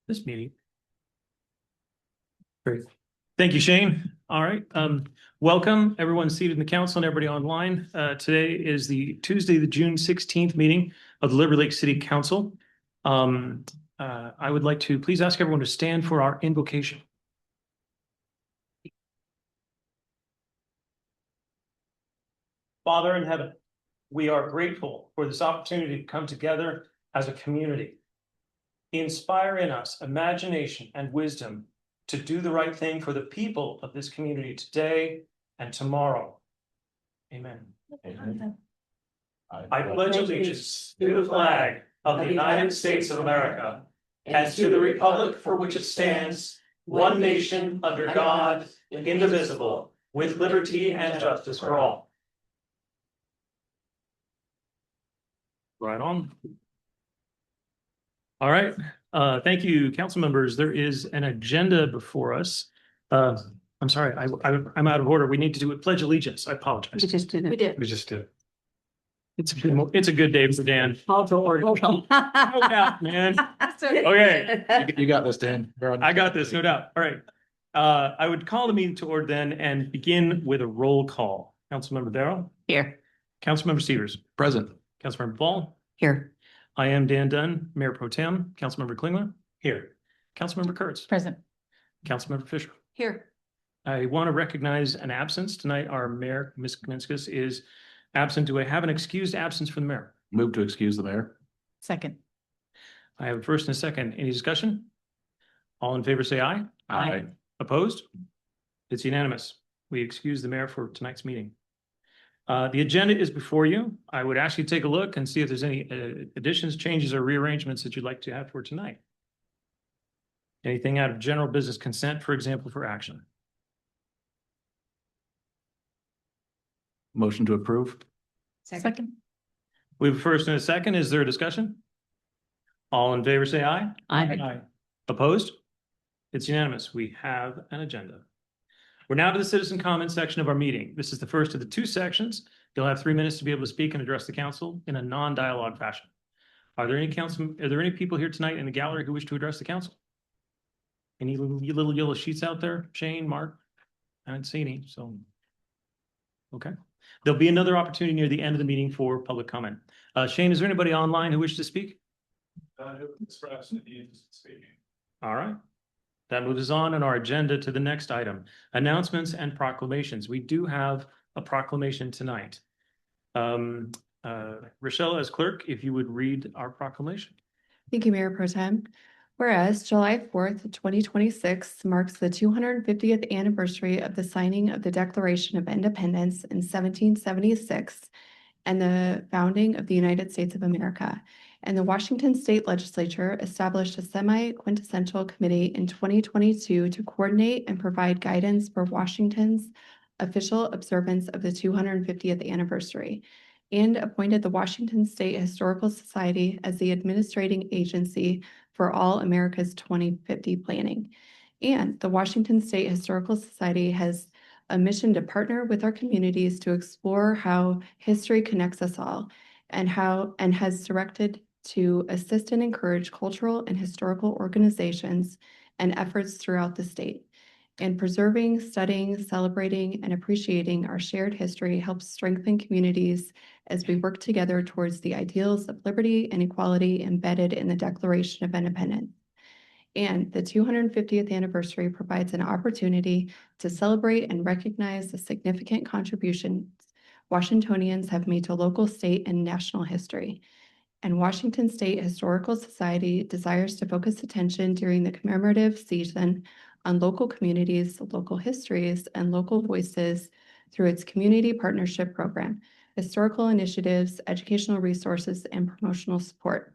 this meeting. Great. Thank you, Shane. All right. Welcome everyone seated in the council and everybody online. Today is the Tuesday, the June 16th meeting of the Liberty Lake City Council. I would like to please ask everyone to stand for our invocation. Father in heaven, we are grateful for this opportunity to come together as a community. Inspire in us imagination and wisdom to do the right thing for the people of this community today and tomorrow. Amen. Amen. I pledge allegiance to the flag of the United States of America and to the republic for which it stands, one nation under God, indivisible, with liberty and justice for all. Right on. All right. Thank you, council members. There is an agenda before us. I'm sorry, I'm out of order. We need to do a pledge allegiance. I apologize. We just did it. We just did it. It's a good day for Dan. Call to order. No doubt, man. Okay. You got this, Dan. I got this, no doubt. All right. I would call the meeting to order then and begin with a roll call. Councilmember Darrow. Here. Councilmember Stevers. Present. Councilmember Ball. Here. I am Dan Dunn, Mayor Pro Tem. Councilmember Klingler. Here. Councilmember Kurtz. Present. Councilmember Fisher. Here. I want to recognize an absence tonight. Our mayor, Ms. Kaminskas, is absent. Do I have an excused absence from the mayor? Move to excuse the mayor. Second. I have a first and a second. Any discussion? All in favor, say aye. Aye. Opposed? It's unanimous. We excuse the mayor for tonight's meeting. The agenda is before you. I would ask you to take a look and see if there's any additions, changes, or rearrangements that you'd like to have for tonight. Anything out of general business consent, for example, for action. Motion to approve. Second. We have a first and a second. Is there a discussion? All in favor, say aye. Aye. Opposed? It's unanimous. We have an agenda. We're now to the citizen comment section of our meeting. This is the first of the two sections. You'll have 3 minutes to be able to speak and address the council in a non-dialogue fashion. Are there any people here tonight in the gallery who wish to address the council? Any little yellow sheets out there? Shane, Mark? I haven't seen any, so. Okay. There'll be another opportunity near the end of the meeting for public comment. Shane, is there anybody online who wishes to speak? All right. That moves us on our agenda to the next item, announcements and proclamations. We do have a proclamation tonight. Rochelle, as clerk, if you would read our proclamation. Thank you, Mayor Pro Tem. Whereas July 4th, 2026 marks the 250th anniversary of the signing of the Declaration of Independence in 1776 and the founding of the United States of America. And the Washington State Legislature established a semi-quintessential committee in 2022 to coordinate and provide guidance for Washington's official observance of the 250th anniversary, and appointed the Washington State Historical Society as the administrating agency for all America's 2050 planning. And the Washington State Historical Society has a mission to partner with our communities to explore how history connects us all, and has directed to assist and encourage cultural and historical organizations and efforts throughout the state. And preserving, studying, celebrating, and appreciating our shared history helps strengthen communities as we work together towards the ideals of liberty and equality embedded in the Declaration of Independence. And the 250th anniversary provides an opportunity to celebrate and recognize the significant contributions Washingtonians have made to local, state, and national history. And Washington State Historical Society desires to focus attention during the commemorative season on local communities, local histories, and local voices through its community partnership program, historical initiatives, educational resources, and promotional support.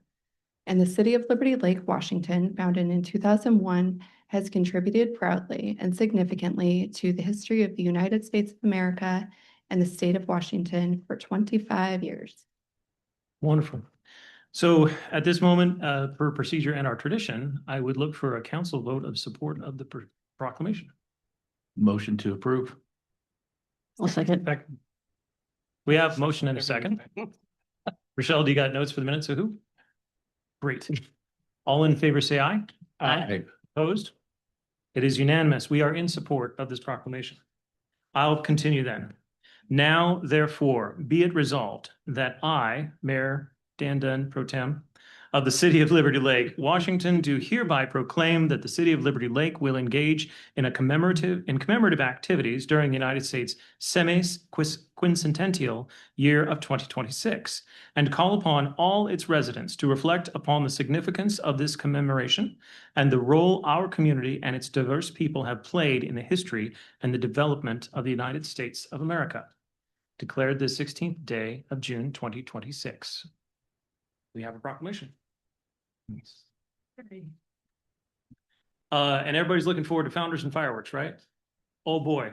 And the City of Liberty Lake, Washington, founded in 2001, has contributed proudly and significantly to the history of the United States of America and the state of Washington for 25 years. Wonderful. So at this moment, per procedure and our tradition, I would look for a council vote of support of the proclamation. Motion to approve. I'll second. We have motion and a second. Rochelle, do you got notes for the minutes of who? Great. All in favor, say aye. Aye. Opposed? It is unanimous. We are in support of this proclamation. I'll continue then. Now, therefore, be it resolved that I, Mayor Dan Dunn Pro Tem of the City of Liberty Lake, Washington, do hereby proclaim that the City of Liberty Lake will engage in commemorative activities during the United States semi-quincentennial year of 2026, and call upon all its residents to reflect upon the significance of this commemoration and the role our community and its diverse people have played in the history and the development of the United States of America. Declared the 16th day of June 2026. We have a proclamation. And everybody's looking forward to Founders and Fireworks, right? Oh, boy.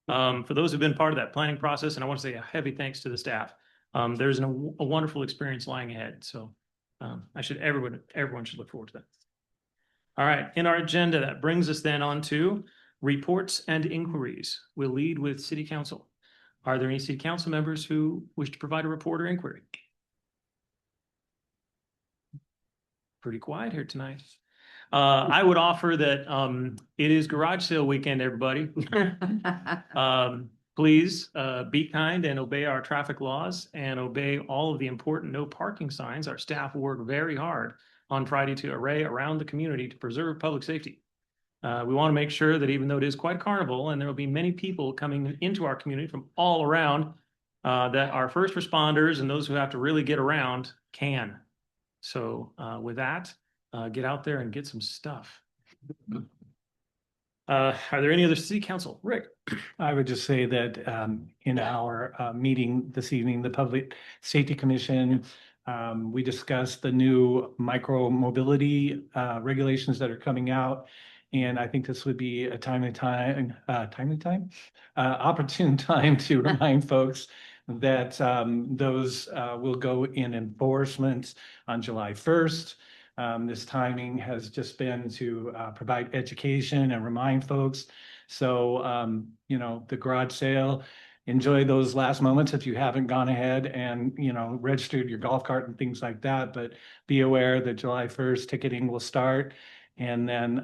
For those who've been part of that planning process, and I want to say a heavy thanks to the staff. There's a wonderful experience lying ahead. So everyone should look forward to that. All right, in our agenda, that brings us then on to reports and inquiries. We'll lead with City Council. Are there any City Council members who wish to provide a report or inquiry? Pretty quiet here tonight. I would offer that it is garage sale weekend, everybody. Please be kind and obey our traffic laws and obey all of the important no parking signs. Our staff work very hard on Friday to array around the community to preserve public safety. We want to make sure that even though it is quite a carnival and there will be many people coming into our community from all around, that our first responders and those who have to really get around can. So with that, get out there and get some stuff. Are there any other City Council? Rick? I would just say that in our meeting this evening, the Public Safety Commission, we discussed the new micro mobility regulations that are coming out. And I think this would be a opportune time to remind folks that those will go in enforcement on July 1st. This timing has just been to provide education and remind folks. So, you know, the garage sale, enjoy those last moments if you haven't gone ahead and, you know, registered your golf cart and things like that. But be aware that July 1st ticketing will start. And then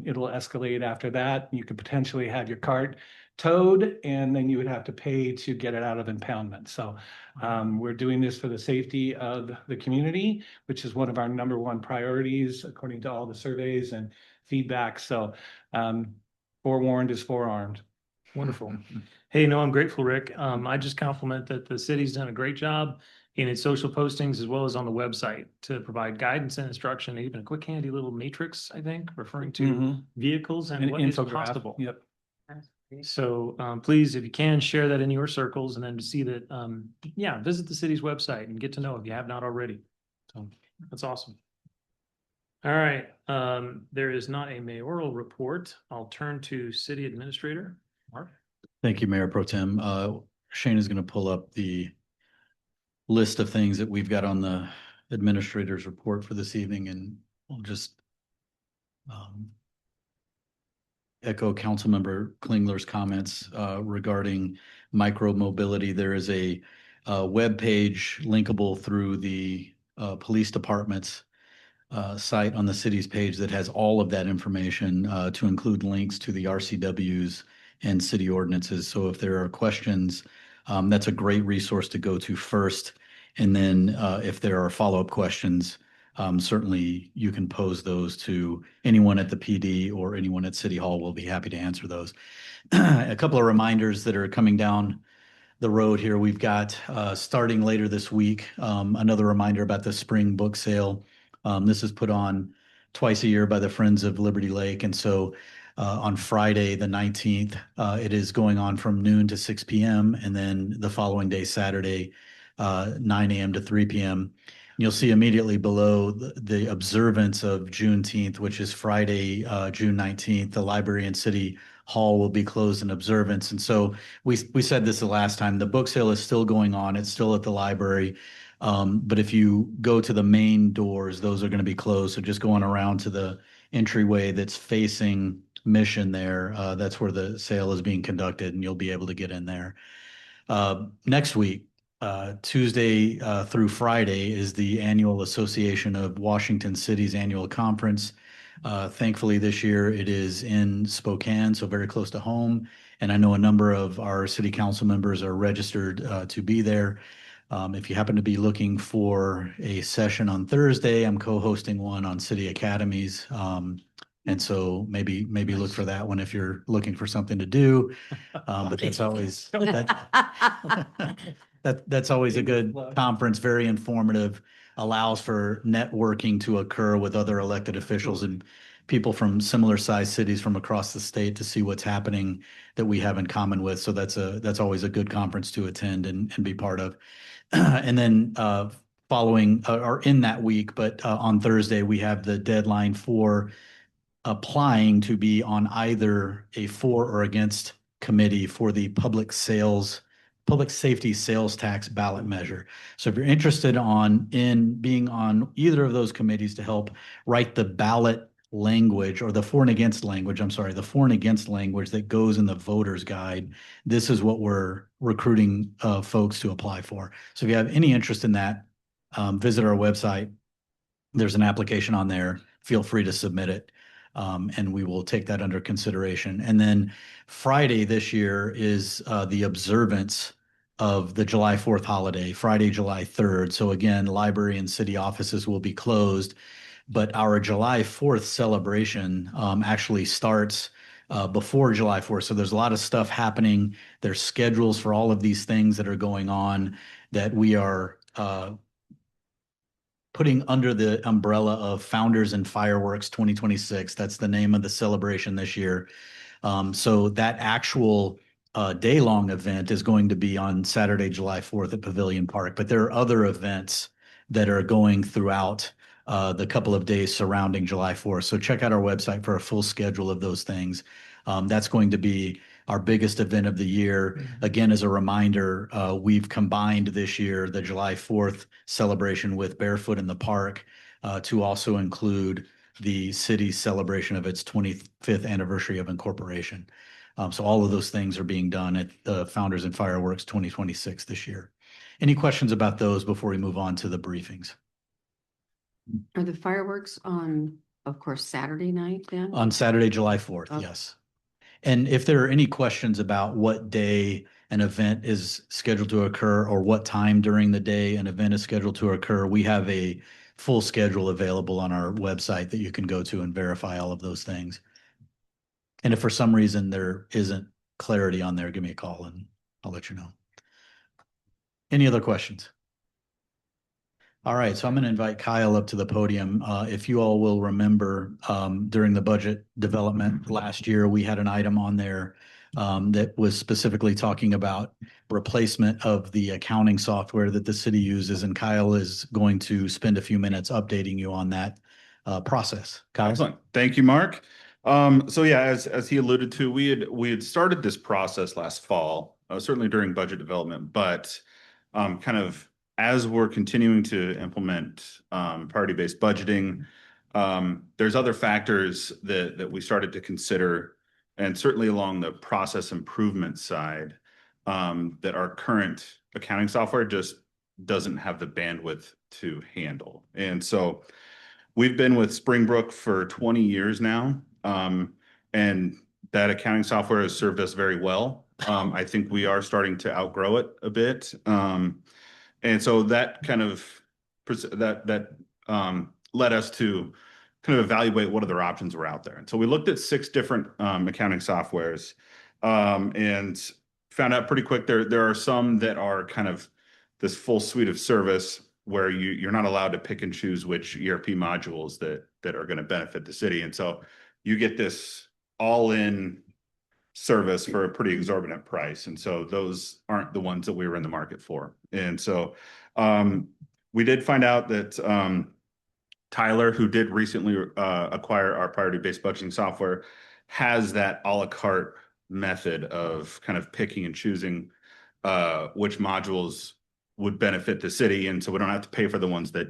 it'll escalate after that. You could potentially have your cart towed, and then you would have to pay to get it out of impoundment. So we're doing this for the safety of the community, which is one of our #1 priorities, according to all the surveys and feedback. So forewarned is forearmed. Wonderful. Hey, no, I'm grateful, Rick. I just compliment that the city's done a great job in its social postings as well as on the website to provide guidance and instruction, even a quick handy little matrix, I think, referring to vehicles and what is infograph. possible. Yep. So please, if you can, share that in your circles and then to see that, yeah, visit the city's website and get to know if you have not already. So that's awesome. All right, there is not a mayoral report. I'll turn to City Administrator, Mark. Thank you, Mayor Pro Tem. Shane is going to pull up the list of things that we've got on the administrator's report for this evening, and we'll just echo Councilmember Klingler's comments regarding micro mobility. There is a web page linkable through the police department's site on the city's page that has all of that information to include links to the RCWs and city ordinances. So if there are questions, that's a great resource to go to first. And then if there are follow-up questions, certainly you can pose those to anyone at the PD or anyone at City Hall. We'll be happy to answer those. A couple of reminders that are coming down the road here. We've got starting later this week, another reminder about the spring book sale. This is put on twice a year by the Friends of Liberty Lake. And so on Friday, the 19th, it is going on from noon to 6 p.m. And then the following day, Saturday, 9 a.m. to 3 p.m. You'll see immediately below the observance of Juneteenth, which is Friday, June 19th, the library and City Hall will be closed in observance. And so we said this the last time, the book sale is still going on. It's still at the library. But if you go to the main doors, those are going to be closed. So just going around to the entryway that's facing Mission there, that's where the sale is being conducted, and you'll be able to get in there. Next week, Tuesday through Friday, is the annual Association of Washington Cities annual conference. Thankfully, this year it is in Spokane, so very close to home. And I know a number of our city council members are registered to be there. If you happen to be looking for a session on Thursday, I'm co-hosting one on City Academies. And so maybe look for that one if you're looking for something to do. But that's always that's always a good conference, very informative, allows for networking to occur with other elected officials and people from similar sized cities from across the state to see what's happening that we have in common with. So that's always a good conference to attend and be part of. And then following or in that week, but on Thursday, we have the deadline for applying to be on either a for or against committee for the public safety sales tax ballot measure. So if you're interested in being on either of those committees to help write the ballot language or the for and against language, the for and against language that goes in the voter's guide, this is what we're recruiting folks to apply for. So if you have any interest in that, visit our website. There's an application on there. Feel free to submit it. And we will take that under consideration. And then Friday this year is the observance of the July 4th holiday, Friday, July 3rd. So again, library and city offices will be closed, but our July 4th celebration actually starts before July 4th. So there's a lot of stuff happening. There's schedules for all of these things that are going on that we are putting under the umbrella of Founders and Fireworks 2026. That's the name of the celebration this year. So that actual day-long event is going to be on Saturday, July 4th at Pavilion Park. But there are other events that are going throughout the couple of days surrounding July 4th. So check out our website for a full schedule of those things. That's going to be our biggest event of the year. Again, as a reminder, we've combined this year the July 4th celebration with Barefoot in the Park to also include the city's celebration of its 25th anniversary of incorporation. So all of those things are being done at the Founders and Fireworks 2026 this year. Any questions about those before we move on to the briefings? Are the fireworks on, of course, Saturday night then? On Saturday, July 4th, Okay. yes. And if there are any questions about what day an event is scheduled to occur or what time during the day an event is scheduled to occur, we have a full schedule available on our website that you can go to and verify all of those things. And if for some reason there isn't clarity on there, give me a call and I'll let you know. Any other questions? All right, so I'm going to invite Kyle up to the podium. If you all will remember, during the budget development last year, we had an item on there that was specifically talking about replacement of the accounting software that the city uses, and Kyle is going to spend a few minutes updating you on that process. Kyle? Excellent. Thank you, Mark. So yeah, as he alluded to, we had started this process last fall, certainly during budget development, but kind of as we're continuing to implement priority-based budgeting, there's other factors that we started to consider, and certainly along the process improvement side, that our current accounting software just doesn't have the bandwidth to handle. And so we've been with Springbrook for 20 years now, and that accounting software has served us very well. I think we are starting to outgrow it a bit. And so that kind of led us to kind of evaluate what other options were out there. And so we looked at 6 different accounting softwares and found out pretty quick there are some that are kind of this full suite of service where you're not allowed to pick and choose which ERP modules that are going to benefit the city. And so you get this all-in service for a pretty exorbitant price. And so those aren't the ones that we were in the market for. And so we did find out that Tyler, who did recently acquire our priority-based budgeting software, has that a la carte method of kind of picking and choosing which modules would benefit the city. And so we don't have to pay for the ones that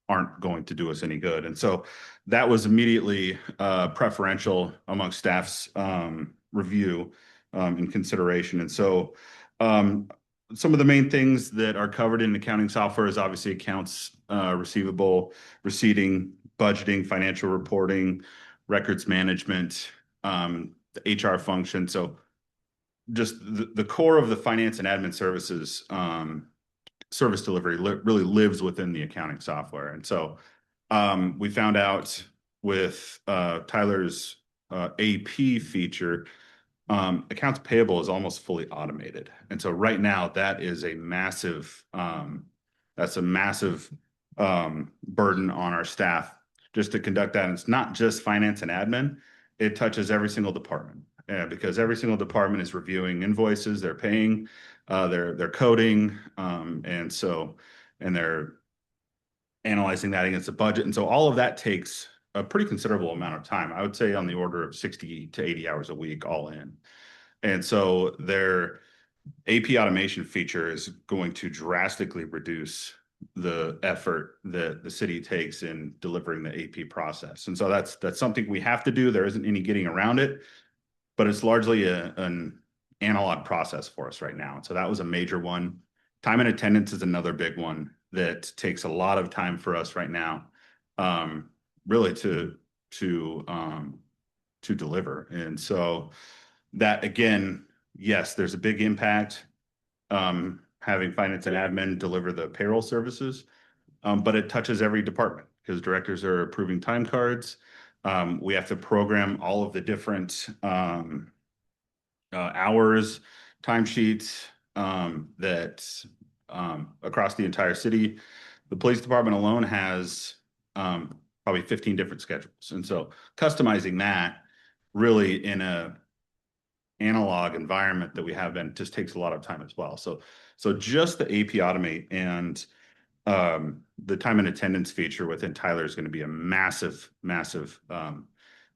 aren't going to do us any good. And so that was immediately preferential among staff's review and consideration. And so some of the main things that are covered in accounting software is obviously accounts receivable, receipting, budgeting, financial reporting, records management, the HR function. So just the core of the finance and admin services, service delivery really lives within the accounting software. And so we found out with Tyler's AP feature, accounts payable is almost fully automated. And so right now that is a massive, that's a massive burden on our staff just to conduct that. And it's not just finance and admin, it touches every single department. Because every single department is reviewing invoices, they're paying, they're coding, and they're analyzing that against the budget. And so all of that takes a pretty considerable amount of time. I would say on the order of 60 to 80 hours a week, all in. And so their AP automation feature is going to drastically reduce the effort that the city takes in delivering the AP process. And so that's something we have to do. There isn't any getting around it, but it's largely an analog process for us right now. So that was a major one. Time and attendance is another big one that takes a lot of time for us right now, really to deliver. And so that, again, yes, there's a big impact, having finance and admin deliver the payroll services, but it touches every department because directors are approving time cards. We have to program all of the different hours, timesheets that across the entire city. The police department alone has probably 15 different schedules. And so customizing that really in a analog environment that we have been just takes a lot of time as well. So just the AP Automate and the time and attendance feature within Tyler is going to be a massive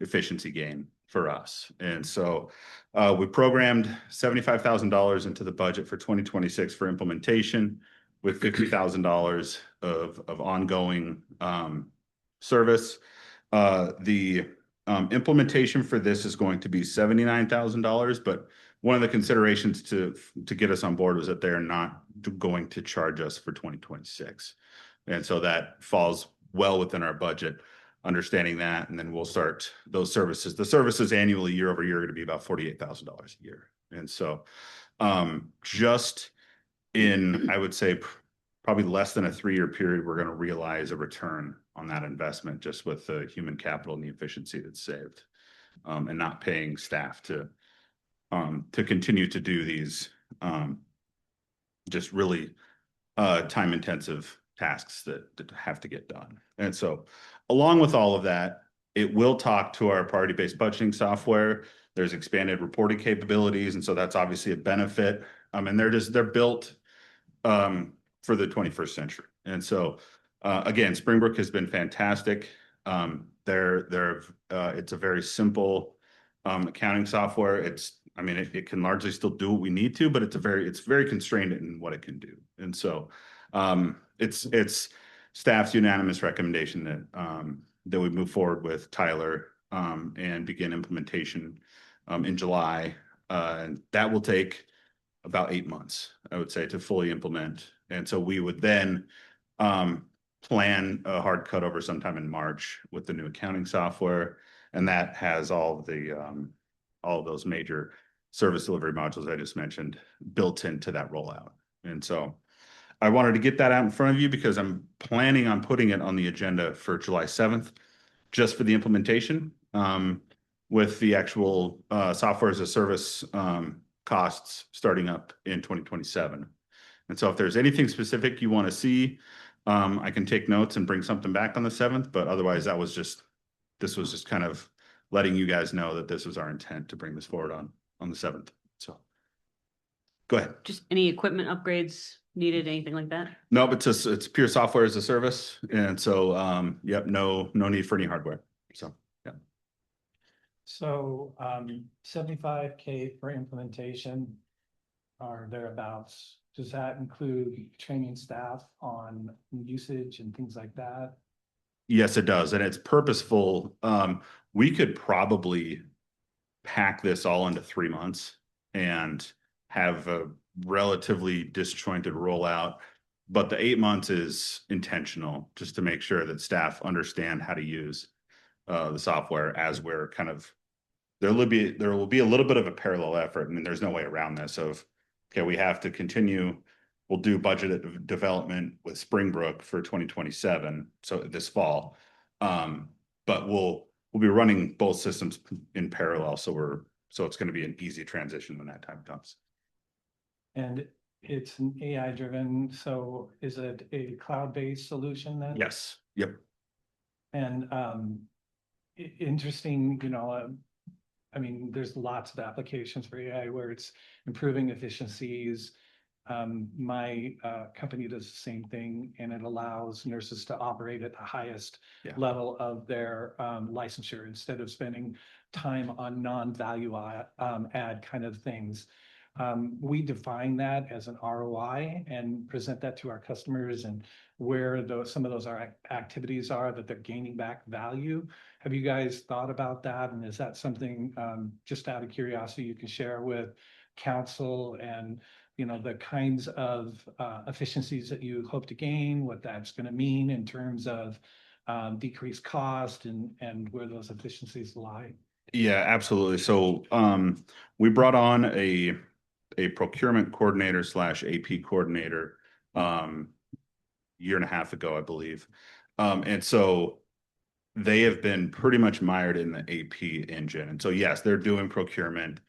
efficiency gain for us. And so we programmed $75,000 into the budget for 2026 for implementation, with $50,000 of ongoing service. The implementation for this is going to be $79,000, but one of the considerations to get us on board was that they're not going to charge us for 2026. And so that falls well within our budget, understanding that, and then we'll start those services. The services annually, year over year, are going to be about $48,000 a year. And so just in, I would say, probably less than a 3-year period, we're going to realize a return on that investment just with the human capital and the efficiency that's saved, and not paying staff to continue to do these just really time intensive tasks that have to get done. And so along with all of that, it will talk to our priority-based budgeting software. There's expanded reporting capabilities. And so that's obviously a benefit. And they're built for the 21st century. And so again, Springbrook has been fantastic. It's a very simple accounting software. It can largely still do what we need to, but it's very constrained in what it can do. And so it's staff's unanimous recommendation that we move forward with Tyler and begin implementation in July. And that will take about 8 months, I would say, to fully implement. And so we would then plan a hard cutover sometime in March with the new accounting software. And that has all of those major service delivery modules I just mentioned built into that rollout. And so I wanted to get that out in front of you because I'm planning on putting it on the agenda for July 7th, just for the implementation, with the actual software as a service costs starting up in 2027. And so if there's anything specific you want to see, I can take notes and bring something back on the 7th, but otherwise this was just kind of letting you guys know that this was our intent to bring this forward on the 7th. So go ahead. Just any equipment upgrades needed, anything like that? No, but it's pure software as a service. And so, yep, no need for any hardware. So, yeah. So 75K for implementation or thereabouts. Does that include training staff on usage and things like that? Yes, it does. And it's purposeful. We could probably pack this all into 3 months and have a relatively disjointed rollout but the 8 months is intentional, just to make sure that staff understand how to use the software as we're kind of, there will be a little bit of a parallel effort. I mean, there's no way around this of, okay, we have to continue. We'll do budget development with Springbrook for 2027, so this fall. But we'll be running both systems in parallel, so it's going to be an easy transition when that time comes. And it's an AI driven, so is it a cloud-based solution then? Yes. Yep. And interesting, I mean, there's lots of applications for AI where it's improving efficiencies. My company does the same thing, and it allows nurses to operate at the highest level of their licensure instead of spending time on non-value add kind of things. We define that as an ROI and present that to our customers and where some of those activities are that they're gaining back value. Have you guys thought about that? And is that something, just out of curiosity, you can share with council and, the kinds of efficiencies that you hope to gain, what that's going to mean in terms of decreased cost and where those efficiencies lie? Yeah, absolutely. So we brought on a procurement coordinator / AP coordinator year and a half ago, I believe. And so they have been pretty much mired in the AP engine. And so, yes, they're doing procurement.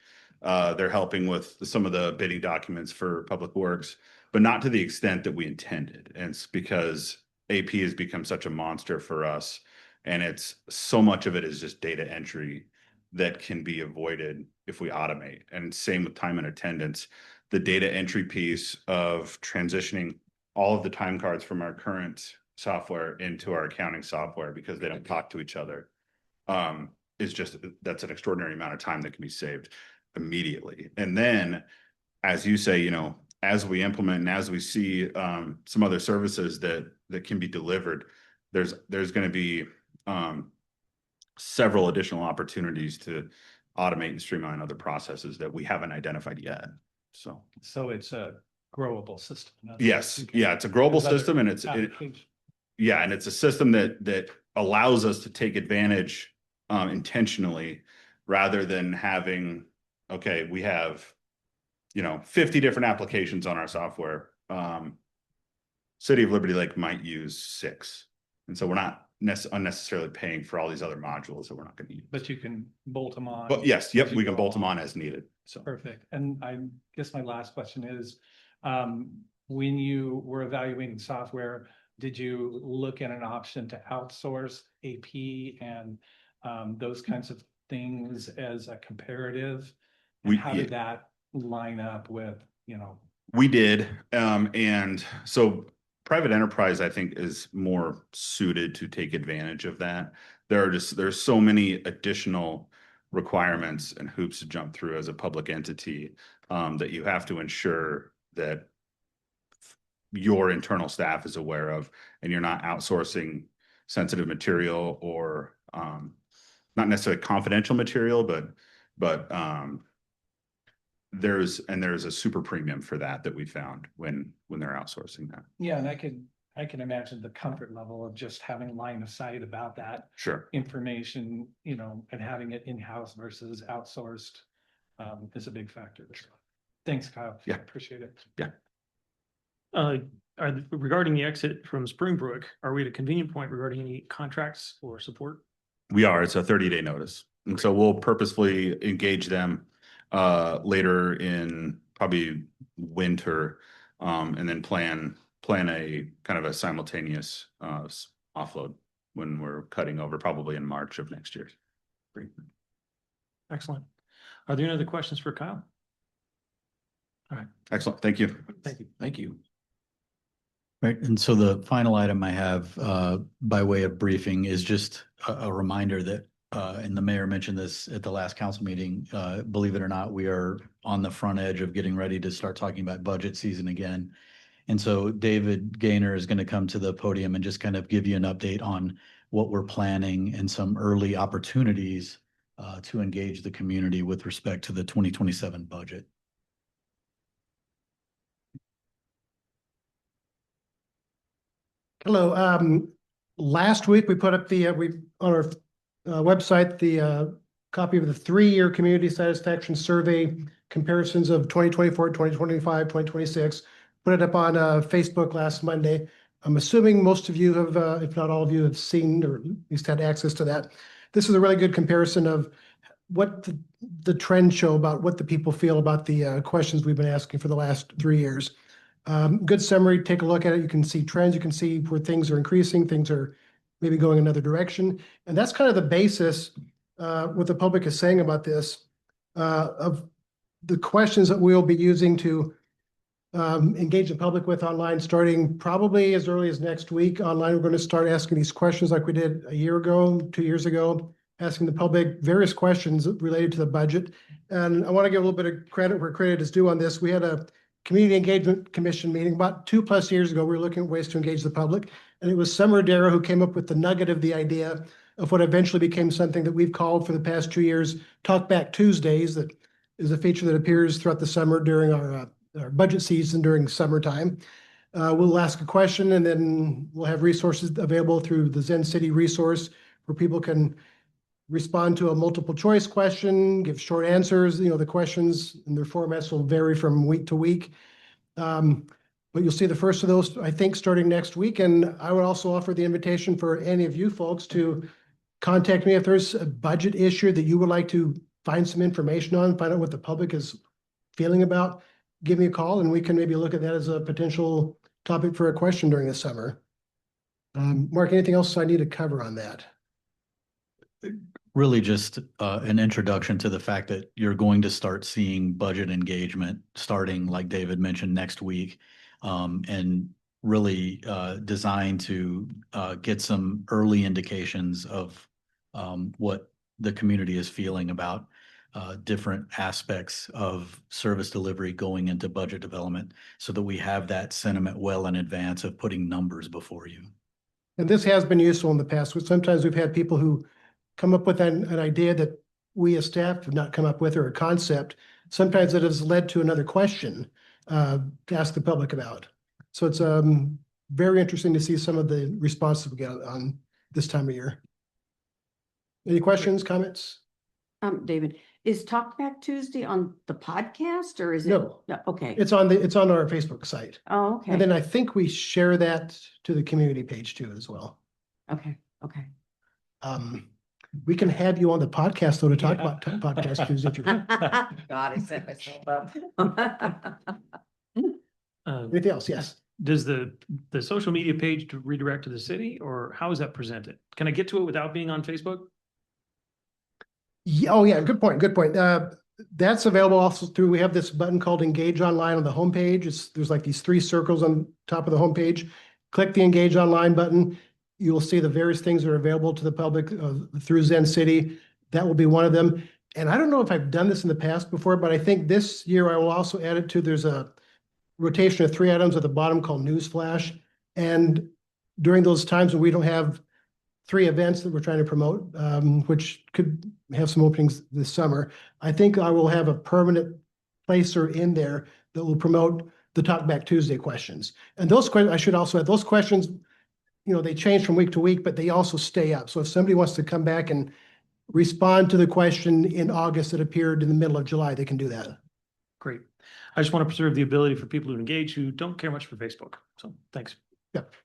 They're helping with some of the bidding documents for Public Works, but not to the extent that we intended. And it's because AP has become such a monster for us. And it's so much of it is just data entry that can be avoided if we automate. And same with time and attendance. The data entry piece of transitioning all of the time cards from our current software into our accounting software because they don't talk to each other that's an extraordinary amount of time that can be saved immediately. And then, as you say, as we implement and as we see some other services that can be delivered, there's going to be several additional opportunities to automate and streamline other processes that we haven't identified yet. So it's a growable system. Yes. Yeah. It's a growable system, and it's a system that allows us to take advantage intentionally rather than having, okay, we have, 50 different applications on our software. City of Liberty Lake might use 6. And so we're not unnecessarily paying for all these other modules that we're not going to use. But you can bolt them on. But yes, yep, we can bolt them on as needed. So perfect. And I guess my last question is, when you were evaluating software, did you look at an option to outsource AP and those kinds of things as a comparative? And how did that line up with, We did. And so private enterprise, I think, is more suited to take advantage of that. There's so many additional requirements and hoops to jump through as a public entity that you have to ensure that your internal staff is aware of, and you're not outsourcing sensitive material or not necessarily confidential material, but there's a super premium for that we found when they're outsourcing that. Yeah, and I can imagine the comfort level of just having line of sight about that information, and having it in-house versus outsourced is a big factor. Thanks, Kyle. Yeah. Appreciate it. Yeah. Regarding the exit from Springbrook, are we at a convenient point regarding any contracts or support? We are. It's a 30-day notice. And so we'll purposefully engage them later in probably winter, and then plan a kind of a simultaneous offload when we're cutting over, probably in March of next year. Great. Excellent. Are there any other questions for Kyle? All right. Excellent. Thank you. Thank you. Thank you. Right, and so the final item I have by way of briefing is just a reminder that, and the mayor mentioned this at the last council meeting, believe it or not, we are on the front edge of getting ready to start talking about budget season again. And so David Gaynor is going to come to the podium and just kind of give you an update on what we're planning and some early opportunities to engage the community with respect to the 2027 budget. Hello, last week we put up on our website, the copy of the 3-year community satisfaction survey comparisons of 2024, 2025, 2026. Put it up on Facebook last Monday. I'm assuming most of you have, if not all of you, have seen or at least had access to that. This is a really good comparison of what the trends show about what the people feel about the questions we've been asking for the last 3 years. Good summary, take a look at it. You can see trends, you can see where things are increasing, things are maybe going another direction. And that's kind of the basis, what the public is saying about this, of the questions that we'll be using to engage the public with online, starting probably as early as next week. Online, we're going to start asking these questions like we did a year ago, 2 years ago, asking the public various questions related to the budget. And I want to give a little bit of credit where credit is due on this. We had a Community Engagement Commission meeting about 2+ years ago. We were looking at ways to engage the public. And it was Summer Darrow who came up with the nugget of the idea of what eventually became something that we've called for the past 2 years, Talkback Tuesdays. That is a feature that appears throughout the summer during our budget season during summertime. We'll ask a question and then we'll have resources available through the Zen City resource where people can respond to a multiple choice question, give short answers. The questions and their formats will vary from week to week. But you'll see the first of those, I think, starting next week. And I would also offer the invitation for any of you folks to contact me if there's a budget issue that you would like to find some information on, find out what the public is feeling about. Give me a call and we can maybe look at that as a potential topic for a question during the summer. Mark, anything else I need to cover on that? Really just an introduction to the fact that you're going to start seeing budget engagement starting, like David mentioned, next week, and really designed to get some early indications of what the community is feeling about different aspects of service delivery going into budget development so that we have that sentiment well in advance of putting numbers before you. And this has been useful in the past. Sometimes we've had people who come up with an idea that we as staff have not come up with, or a concept. Sometimes it has led to another question to ask the public about. So it's very interesting to see some of the responses we get on this time of year. Any questions, comments? David, is Talkback Tuesday on the podcast or is it? No. Okay. It's on our Facebook site. Oh, okay. And then I think we share that to the community page too as well. Okay. We can have you on the podcast though to talk about Podcast Tuesday if you're. God, I set myself up. Anything else? Yes. Does the social media page redirect to the city, or how is that presented? Can I get to it without being on Facebook? Yeah, oh yeah, good point. That's available also through, we have this button called Engage Online on the homepage. There's like these 3 circles on top of the homepage. Click the Engage Online button. You will see the various things that are available to the public through Zen City. That will be one of them. And I don't know if I've done this in the past before, but I think this year I will also add it to, there's a rotation of 3 items at the bottom called Newsflash. And during those times when we don't have 3 events that we're trying to promote, which could have some openings this summer, I think I will have a permanent placer in there that will promote the Talkback Tuesday questions. And those questions, I should also add, those questions, they change from week to week, but they also stay up. So if somebody wants to come back and respond to the question in August that appeared in the middle of July, they can do that. Great. I just want to preserve the ability for people to engage who don't care much for Facebook. So thanks. Yep.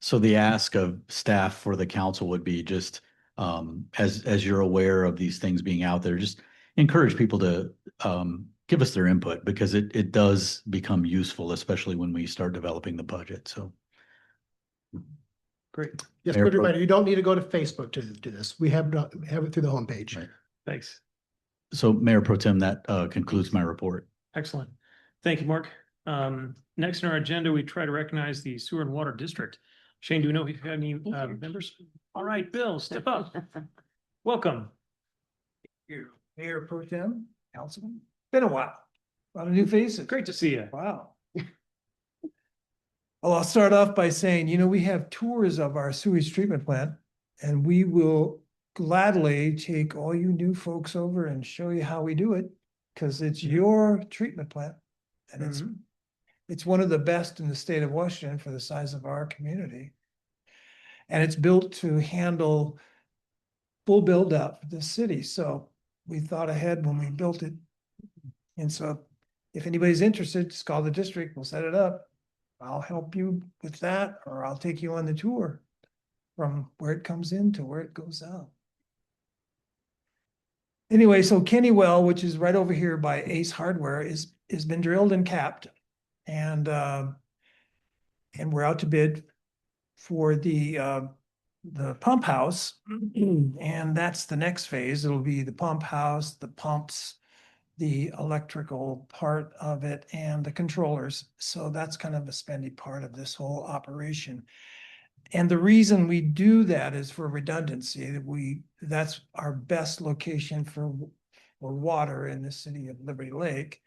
So the ask of staff for the council would be just, as you're aware of these things being out there, just encourage people to give us their input, because it does become useful, especially when we start developing the budget. So. Great. Yes, Mayor good Pro- reminder, you don't need to go to Facebook to do this. We have it through the homepage. Right. Thanks. So Mayor Pro Tem, that concludes my report. Excellent. Thank you, Mark. Next on our agenda, we try to recognize the Sewer and Water District. Shane, do we know if you have any members? All right, Bill, step up. Welcome. You, Mayor Pro Tem, Councilman. Been a while. A lot of new faces. Great to see you. Wow. Well, I'll start off by saying, we have tours of our sewage treatment plant, and we will gladly take all you new folks over and show you how we do it, because it's your treatment plant. And It's one of the best in the state of Washington for the size of our community. And it's built to handle full build out for the city. So we thought ahead when we built it. And so if anybody's interested, just call the district, we'll set it up. I'll help you with that, or I'll take you on the tour from where it comes in to where it goes out. Anyway, so Kenny Well, which is right over here by Ace Hardware, has been drilled and capped. And we're out to bid for the pump house. And that's the next phase. It'll be the pump house, the pumps, the electrical part of it, and the controllers. So that's kind of a spendy part of this whole operation. And the reason we do that is for redundancy. That's our best location for water in the city of Liberty Lake.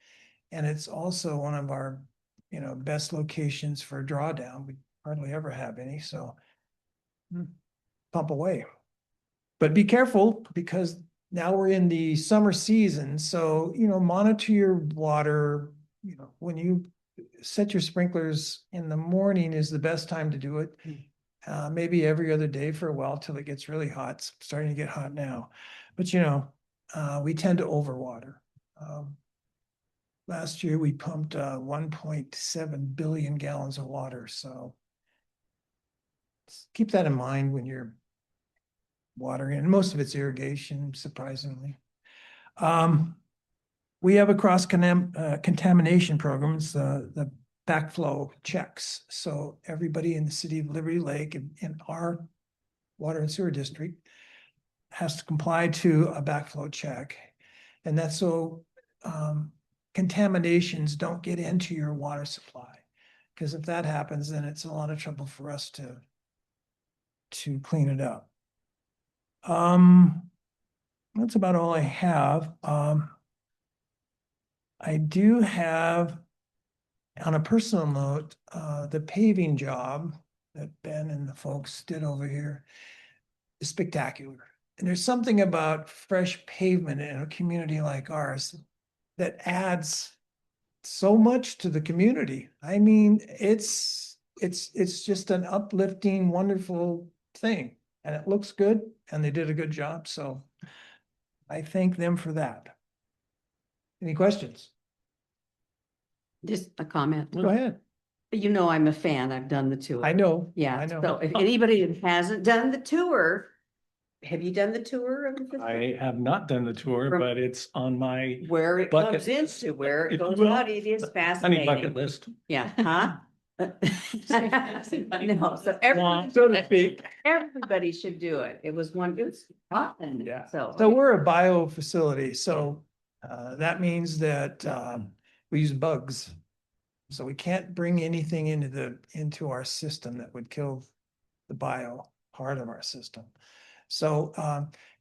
And it's also one of our, best locations for drawdown. We hardly ever have any, so pump away. But be careful, because now we're in the summer season. So, monitor your water. When you set your sprinklers in the morning is the best time to do it. Maybe every other day for a while till it gets really hot. It's starting to get hot now. But we tend to overwater. Last year we pumped 1.7 billion gallons of water. So keep that in mind when you're watering, and most of it's irrigation, surprisingly. We have a cross contamination programs, the backflow checks. So everybody in the city of Liberty Lake and in our water and sewer district has to comply to a backflow check. And that's so contaminations don't get into your water supply. Because if that happens, then it's a lot of trouble for us to clean it up. That's about all I have. I do have, on a personal note, the paving job that Ben and the folks did over here is spectacular. And there's something about fresh pavement in a community like ours that adds so much to the community. I mean, it's just an uplifting, wonderful thing, and it looks good, and they did a good job. So I thank them for that. Any questions? Just a comment. Go ahead. I'm a fan. I've done the tour. I know. Yeah, I know. so if anybody that hasn't done the tour, have you done the tour of the facility? I have not done the tour, From- but it's on my Where it bucket- comes into, where if it you goes will. out, it is honey fascinating. bucket list. Yeah, huh? No, so everybody, So to speak. everybody should do it. It was hot and Yeah. so. So we're a bio facility, so that means that we use bugs. So we can't bring anything into our system that would kill the bio part of our system. So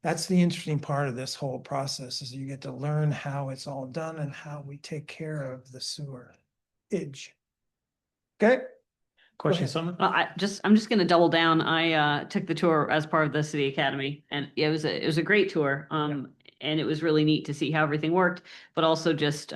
that's the interesting part of this whole process, is you get to learn how it's all done and how we take care of the sewer. Okay? Question, ahead. Summer? I'm just gonna double down. I took the tour as part of the city academy, and it was a great tour. And it was really neat to see how everything worked, but also just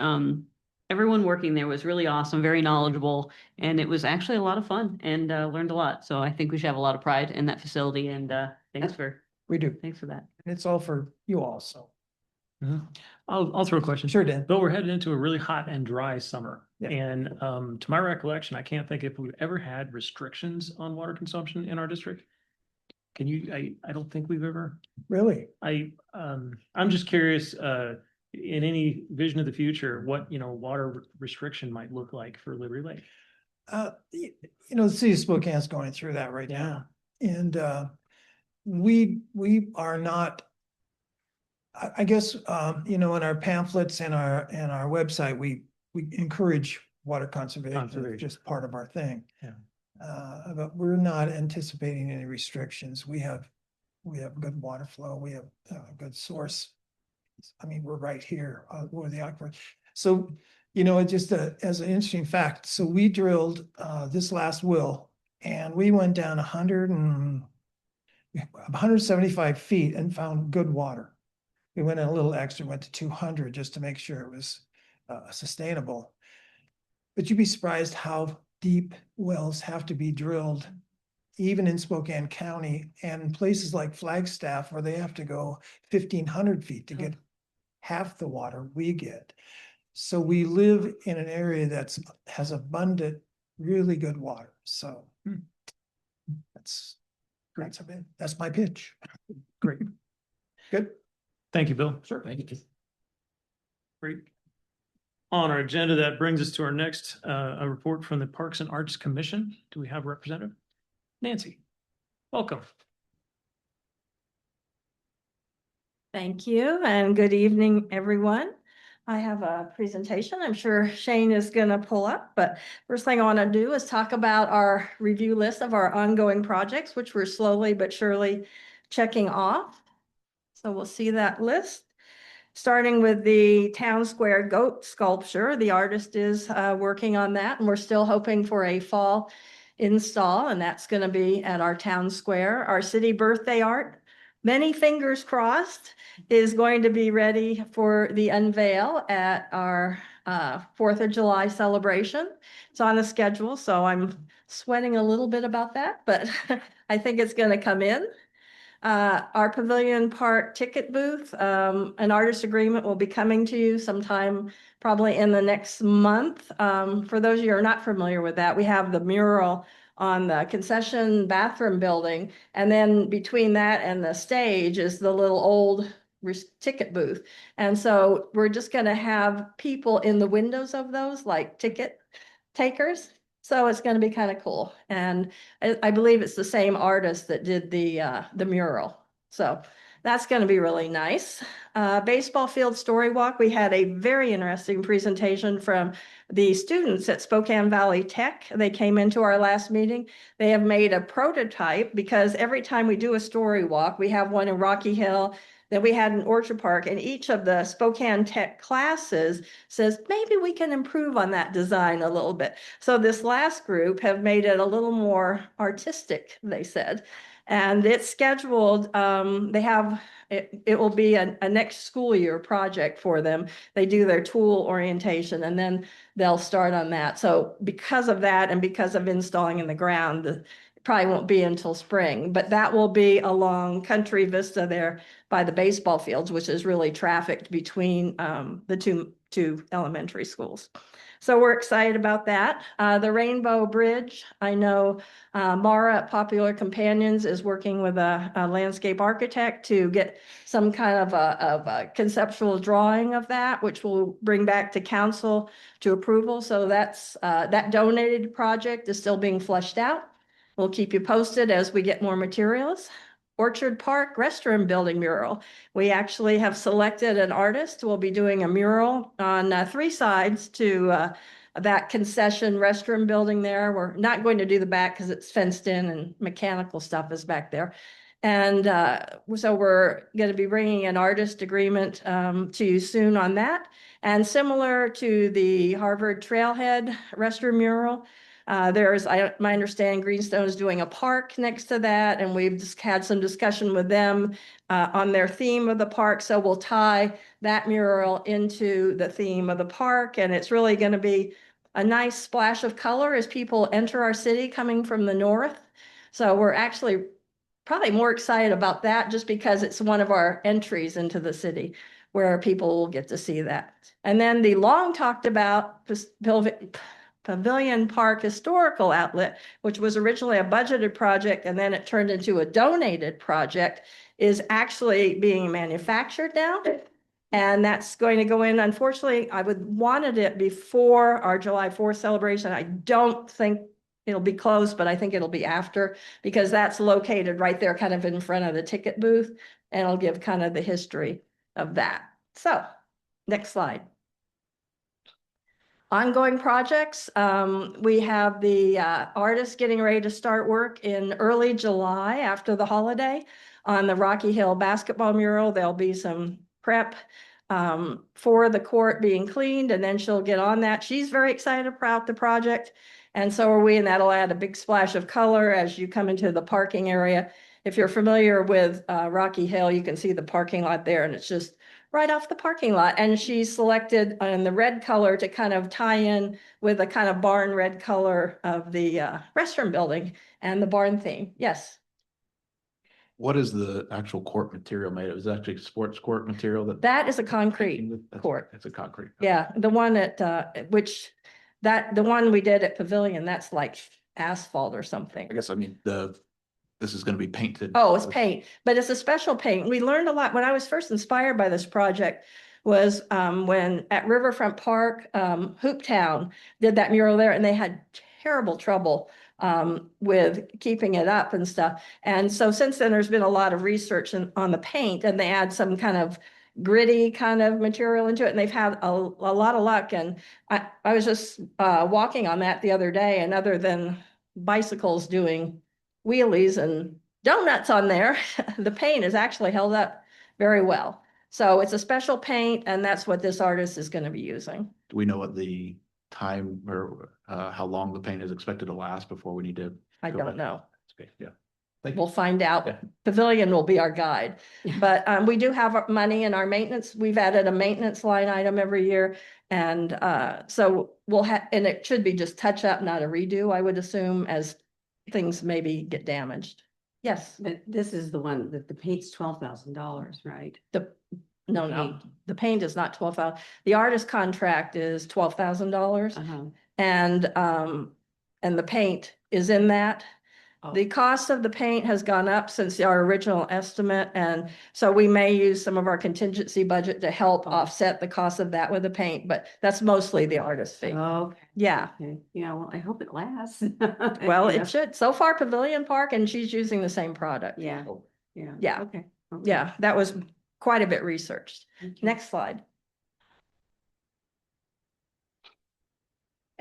everyone working there was really awesome, very knowledgeable, and it was actually a lot of fun, and learned a lot. So I think we should have a lot of pride in that facility, and thanks for that. And it's all for you all, so. I'll throw a question. Sure, Dan. Bill, we're headed into a really hot and dry summer. Yeah. And to my recollection, I can't think if we've ever had restrictions on water consumption in our district. Can you, I don't think we've ever, Really? I'm just curious, in any vision of the future, what, water restriction might look like for Liberty Lake. The city of Spokane's going through that right now. And we are not, I guess, in our pamphlets and our website, we encourage water conservation. It's just part of our thing. Yeah. But we're not anticipating any restrictions. We have good water flow. We have a good source. I mean, we're right here where the aquifer. So, just as an interesting fact, so we drilled this last well, and we went down 175 feet and found good water. We went a little extra, went to 200 just to make sure it was sustainable. but you'd be surprised how deep wells have to be drilled, even in Spokane County and places like Flagstaff where they have to go 1,500 feet to get half the water we get. So we live in an area has abundant, really good water. So that's my pitch. Great. Good. Thank you, Bill. Sure. Thank you. Great. On our agenda, that brings us to our next, a report from the Parks and Arts Commission. Do we have a representative? Nancy, welcome. Thank you and good evening, everyone. I have a presentation I'm sure Shane is going to pull up, but first thing I want to do is talk about our review list of our ongoing projects, which we're slowly but surely checking off. So we'll see that list. Starting with the Town Square goat sculpture, the artist is working on that, and we're still hoping for a fall install, and that's going to be at our Town Square. Our city birthday art, many fingers crossed, is going to be ready for the unveil at our 4th of July celebration. It's on the schedule, so I'm sweating a little bit about that, but I think it's going to come in. Our Pavilion Park ticket booth, an artist agreement will be coming to you sometime probably in the next month. For those of you who are not familiar with that, we have the mural on the concession bathroom building. And then between that and the stage is the little old ticket booth. And so we're just going to have people in the windows of those like ticket takers. So it's going to be kind of cool. And I believe it's the same artist that did the mural. So that's going to be really nice. Baseball field story walk. We had a very interesting presentation from the students at Spokane Valley Tech. They came into our last meeting. They have made a prototype because every time we do a story walk, we have one in Rocky Hill, then we had in Orchard Park, and each of the Spokane Tech classes says, maybe we can improve on that design a little bit. So this last group have made it a little more artistic, they said. And it's scheduled, it will be a next school year project for them. They do their tool orientation and then they'll start on that. So because of that and because of installing in the ground, it probably won't be until spring, but that will be along Country Vista there by the baseball fields, which is really trafficked between the two elementary schools. So we're excited about that. The Rainbow Bridge, I know Mara at Popular Companions is working with a landscape architect to get some kind of a conceptual drawing of that, which we'll bring back to council to approval. So that's that donated project is still being fleshed out. We'll keep you posted as we get more materials. Orchard Park restroom building mural. We actually have selected an artist. We'll be doing a mural on 3 sides to that concession restroom building there. We're not going to do the back because it's fenced in and mechanical stuff is back there. And so we're going to be bringing an artist agreement to you soon on that. And similar to the Harvard Trailhead restroom mural, there's, my understanding, Greenstone is doing a park next to that, and we've just had some discussion with them on their theme of the park. So we'll tie that mural into the theme of the park, and it's really going to be a nice splash of color as people enter our city coming from the north. So we're actually probably more excited about that just because it's one of our entries into the city where people will get to see that. And then the long talked about Pavilion Park Historical Outlet, which was originally a budgeted project and then it turned into a donated project, is actually being manufactured now. And that's going to go in. Unfortunately, I would wanted it before our July 4th celebration. I don't think it'll be close, but I think it'll be after because that's located right there kind of in front of the ticket booth. And it'll give kind of the history of that. So next slide. Ongoing projects, we have the artists getting ready to start work in early July after the holiday on the Rocky Hill basketball mural. There'll be some prep for the court being cleaned, and then she'll get on that. She's very excited about the project, and so are we, and that'll add a big splash of color as you come into the parking area. if you're familiar with Rocky Hill, you can see the parking lot there, and it's just right off the parking lot. And she selected in the red color to kind of tie in with a kind of barn red color of the restroom building and the barn theme. Yes. What is the actual court material made of? Is it actually sports court material that? That is a concrete court. It's a concrete. Yeah, the one at the one we did at Pavilion, that's like asphalt or something. I guess, I mean, this is gonna be painted. Oh, it's paint, but it's a special paint. We learned a lot. When I was first inspired by this project was when at Riverfront Park, Hooptown did that mural there, and they had terrible trouble with keeping it up and stuff. And so since then, there's been a lot of research on the paint, and they add some kind of gritty kind of material into it, and they've had a lot of luck. And I was just walking on that the other day, and other than bicycles doing wheelies and donuts on there, the paint is actually held up very well. So it's a special paint, and that's what this artist is going to be using. Do we know what the time or how long the paint is expected to last before we need to? I go don't back? know. Okay, yeah. Thank you. We'll find out. Yeah. Pavilion will be our guide. But we do have money in our maintenance. We've added a maintenance line item every year. And so we'll have, and it should be just touch up, not a redo, I would assume, as things maybe get damaged. Yes, But this is the one that the paint's $12,000, right? no, Paint. the paint is not 12,000. The artist contract is $12,000. Uh-huh. And the paint is in that. Oh. The cost of the paint has gone up since our original estimate, and so we may use some of our contingency budget to help offset the cost of that with the paint, but that's mostly the artist fee. Okay. Yeah, Okay. Yeah, well, I hope it lasts. well, You know? it should. So far, Pavilion Park, and she's using the same product. Yeah, yeah. Yeah. Okay. Yeah, that was quite a bit researched. Okay. Next slide.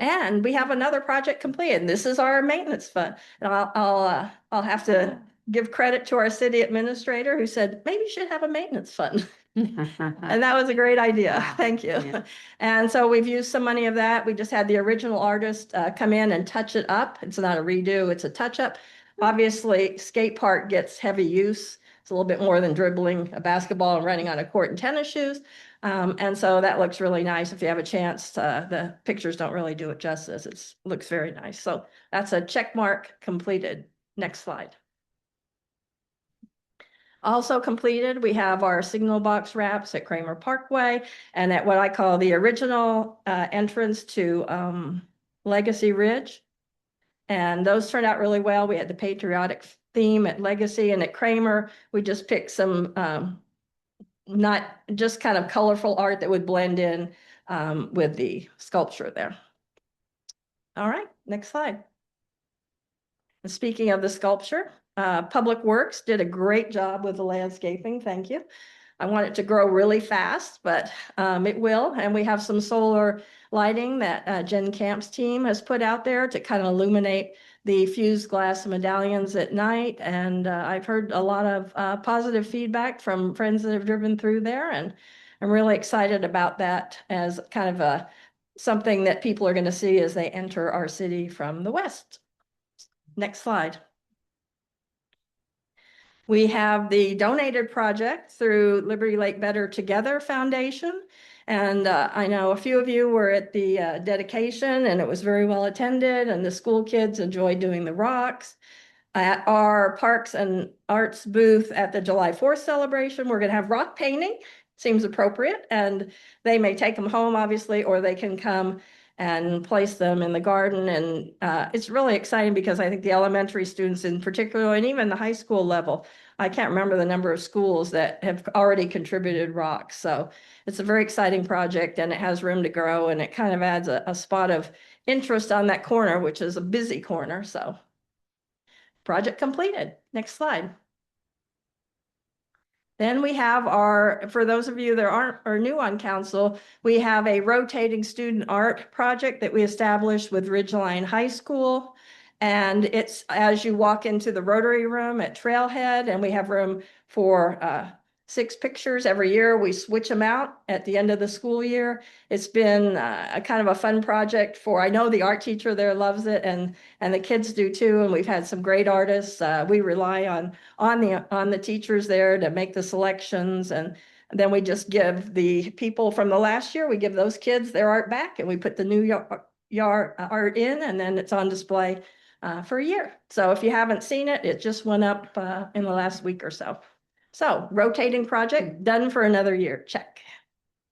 And we have another project completed. This is our maintenance fund. And I'll have to give credit to our city administrator who said, maybe you should have a maintenance fund. And that was a great idea. Wow. Thank you. Yeah. And so we've used some money of that. We just had the original artist come in and touch it up. It's not a redo, it's a touch up. Obviously, skate park gets heavy use. It's a little bit more than dribbling a basketball and running on a court in tennis shoes. And so that looks really nice. If you have a chance, the pictures don't really do it justice. It looks very nice. So that's a check mark completed. Next slide. Also completed, we have our signal box wraps at Kramer Parkway and at what I call the original entrance to Legacy Ridge. And those turned out really well. We had the patriotic theme at Legacy, and at Kramer, we just picked some not just kind of colorful art that would blend in with the sculpture there. All right, next slide. And speaking of the sculpture, Public Works did a great job with the landscaping. Thank you. I want it to grow really fast, but it will. And we have some solar lighting that Jen Camp's team has put out there to kind of illuminate the fused glass medallions at night. And I've heard a lot of positive feedback from friends that have driven through there. And I'm really excited about that as kind of something that people are going to see as they enter our city from the west. Next slide. We have the donated project through Liberty Lake Better Together Foundation. And I know a few of you were at the dedication, and it was very well attended, and the school kids enjoyed doing the rocks. At our Parks and Arts booth at the July 4th celebration, we're going to have rock painting. Seems appropriate, and they may take them home, obviously, or they can come and place them in the garden. And it's really exciting because I think the elementary students in particular, and even the high school level, I can't remember the number of schools that have already contributed rocks. So it's a very exciting project, and it has room to grow, and it kind of adds a spot of interest on that corner, which is a busy corner. So project completed. Next slide. Then we have for those of you that are new on council, we have a rotating student art project that we established with Ridgeline High School. And it's as you walk into the Rotary Room at Trailhead, and we have room for 6 pictures every year. We switch them out at the end of the school year. It's been a kind of a fun project for, I know the art teacher there loves it and the kids do too. And we've had some great artists. We rely on the teachers there to make the selections. And then we just give the people from the last year, we give those kids their art back and we put the new yard art in, and then it's on display for a year. So if you haven't seen it, it just went up in the last week or so. So rotating project done for another year. Check.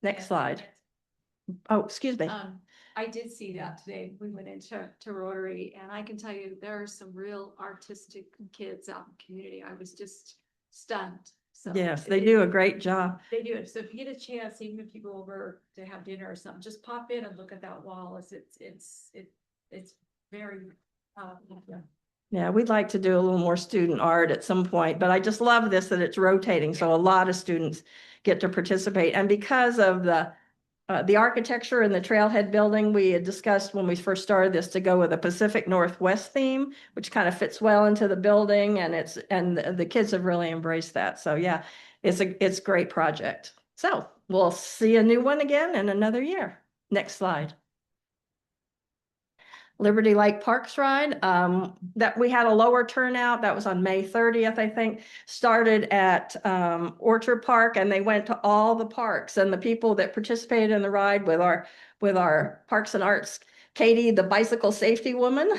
Next slide. Oh, excuse me. I did see that today. We went into Rotary, and I can tell you there are some real artistic kids out in the community. I was just stunned. So Yes, they do a great job. They do it. So if you get a chance, even if you go over to have dinner or something, just pop in and look at that wall. It's very yeah. Yeah, we'd like to do a little more student art at some point, but I just love this that it's rotating. So a lot of students get to participate. And because of the architecture in the Trailhead building, we had discussed when we first started this to go with a Pacific Northwest theme, which kind of fits well into the building, and the kids have really embraced that. So yeah, it's a great project. So we'll see a new one again in another year. Next slide. Liberty Lake Parks Ride, that we had a lower turnout. That was on May 30th, I think. Started at Orchard Park, and they went to all the parks. And the people that participated in the ride with our Parks and Arts, Katie, the bicycle safety woman,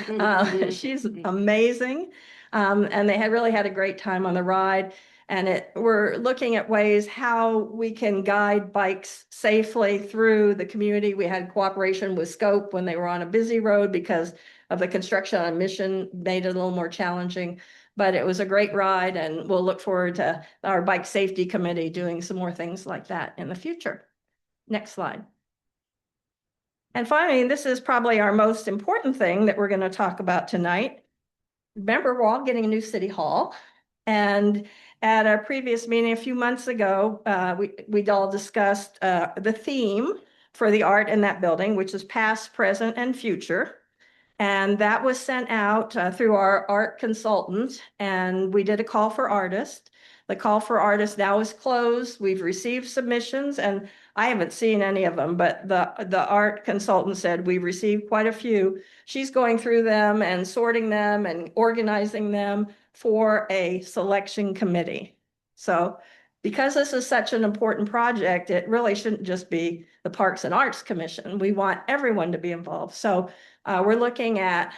she's amazing. And they had really had a great time on the ride. And we're looking at ways how we can guide bikes safely through the community. We had cooperation with Scope when they were on a busy road because of the construction on Mission made it a little more challenging. But it was a great ride, and we'll look forward to our bike safety committee doing some more things like that in the future. Next slide. And finally, this is probably our most important thing that we're going to talk about tonight. Remember, we're all getting a new city hall. And at our previous meeting a few months ago, we'd all discussed the theme for the art in that building, which is past, present, and future. And that was sent out through our art consultant, and we did a call for artists. The call for artists now is closed. We've received submissions, and I haven't seen any of them, but the art consultant said we've received quite a few. She's going through them and sorting them and organizing them for a selection committee. So because this is such an important project, it really shouldn't just be the Parks and Arts Commission. We want everyone to be involved. So we're looking at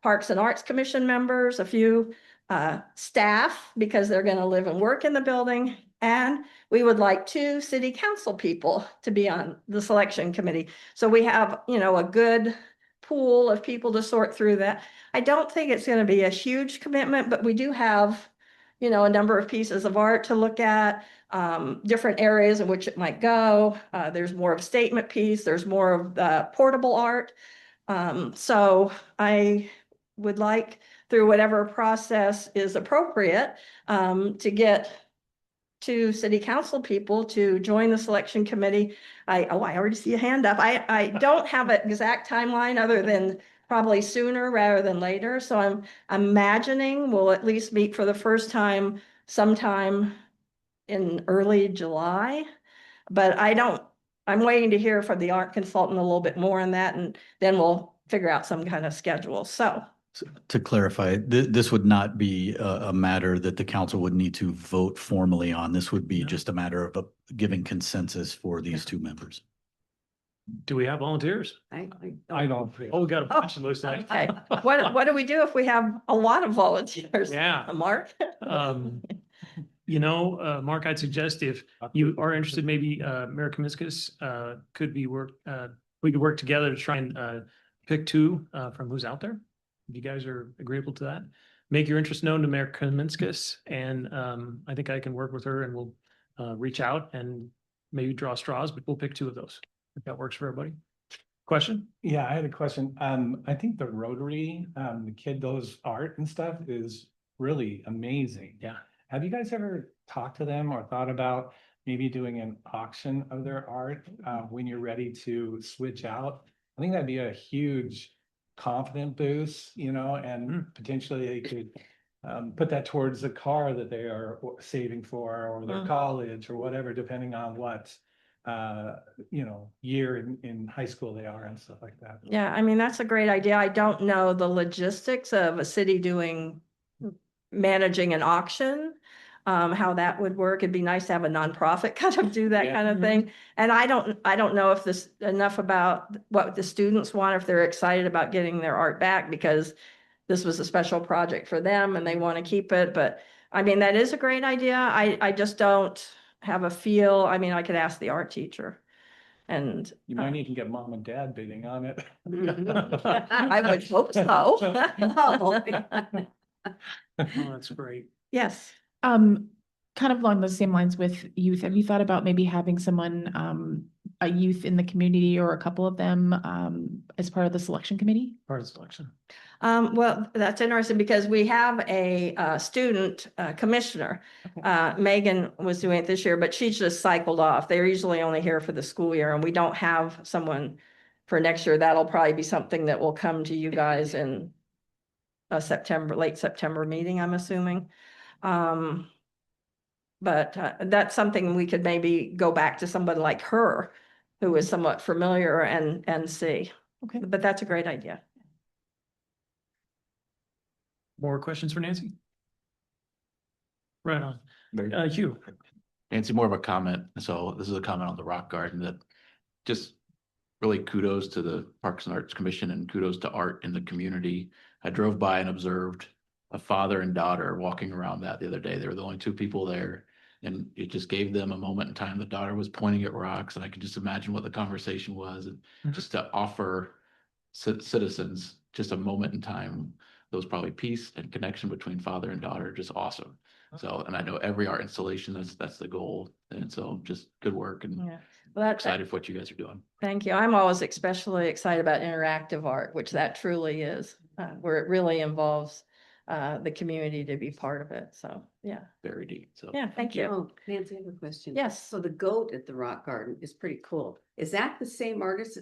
Parks and Arts Commission members, a few staff, because they're going to live and work in the building. And we would like 2 city council people to be on the selection committee. So we have, a good pool of people to sort through that. I don't think it's going to be a huge commitment, but we do have, a number of pieces of art to look at, different areas in which it might go. There's more of a statement piece. There's more of the portable art. So I would like, through whatever process is appropriate, to get 2 city council people to join the selection committee. I already see a hand up. I don't have an exact timeline other than probably sooner rather than later. So I'm imagining we'll at least meet for the first time sometime in early July. But I'm waiting to hear from the art consultant a little bit more on that, and then we'll figure out some kind of schedule. So To clarify, this would not be a matter that the council would need to vote formally on. This would be just a matter of giving consensus for these 2 members. Do we have volunteers? I don't. Oh, we got a bunch of those tonight. okay, what do we do if we have a lot of volunteers? Yeah. Mark? Mark, I'd suggest if you are interested, maybe Mayor Kaminskas we could work together to try and pick 2 from who's out there. If you guys are agreeable to that, make your interest known to Mayor Kaminskas, and I think I can work with her, and we'll reach out and maybe draw straws, but we'll pick 2 of those if that works for everybody. Question? Yeah, I had a question. I think the Rotary, the Kiddos art and stuff is really amazing. Yeah. Have you guys ever talked to them or thought about maybe doing an auction of their art when you're ready to switch out? I think that'd be a huge confident boost, and potentially they could put that towards the car that they are saving for, or their Mm. college, or whatever, depending on what, year in high school they are and stuff like that. Yeah, I mean, that's a great idea. I don't know the logistics of a city managing an auction. How that would work. It'd be nice to have a nonprofit kind of do that Yeah. kind of thing. And I don't know if this enough about what the students want, if they're excited about getting their art back, because this was a special project for them and they want to keep it. But I mean, that is a great idea. I just don't have a feel. I mean, I could ask the art teacher. And You might even get mom and dad bidding on it. I would hope so. Oh, that's great. Yes. Kind of along those same lines with youth, have you thought about maybe having someone, a youth in the community or a couple of them, as part of the selection committee? Part of the selection. Well, that's interesting because we have a student commissioner. Megan was doing it this year, but she's just cycled off. They're usually only here for the school year, and we don't have someone for next year. That'll probably be something that will come to you guys in a late September meeting, I'm assuming. But that's something we could maybe go back to somebody like her, who is somewhat familiar, and see. Okay. But that's a great idea. More questions for Nancy? Right on. Hugh. Nancy, more of a comment. So this is a comment on the rock garden that just really kudos to the Parks and Arts Commission and kudos to art in the community. I drove by and observed a father and daughter walking around that the other day. They were the only two people there. And it just gave them a moment in time. The daughter was pointing at rocks, and I could just imagine what the conversation was. And just to offer citizens just a moment in time, there was probably peace and connection between father and daughter, just awesome. So, and I know every art installation, that's the goal. And so just good work, and Yeah. Well, that's excited for what you guys are doing. Thank you. I'm always especially excited about interactive art, which that truly is, where it really involves the community to be part of it. So, yeah. Very deep. So Yeah, thank you. Oh, Nancy, I have a question. Yes. So the goat at the rock garden is pretty cool. Is that the same artist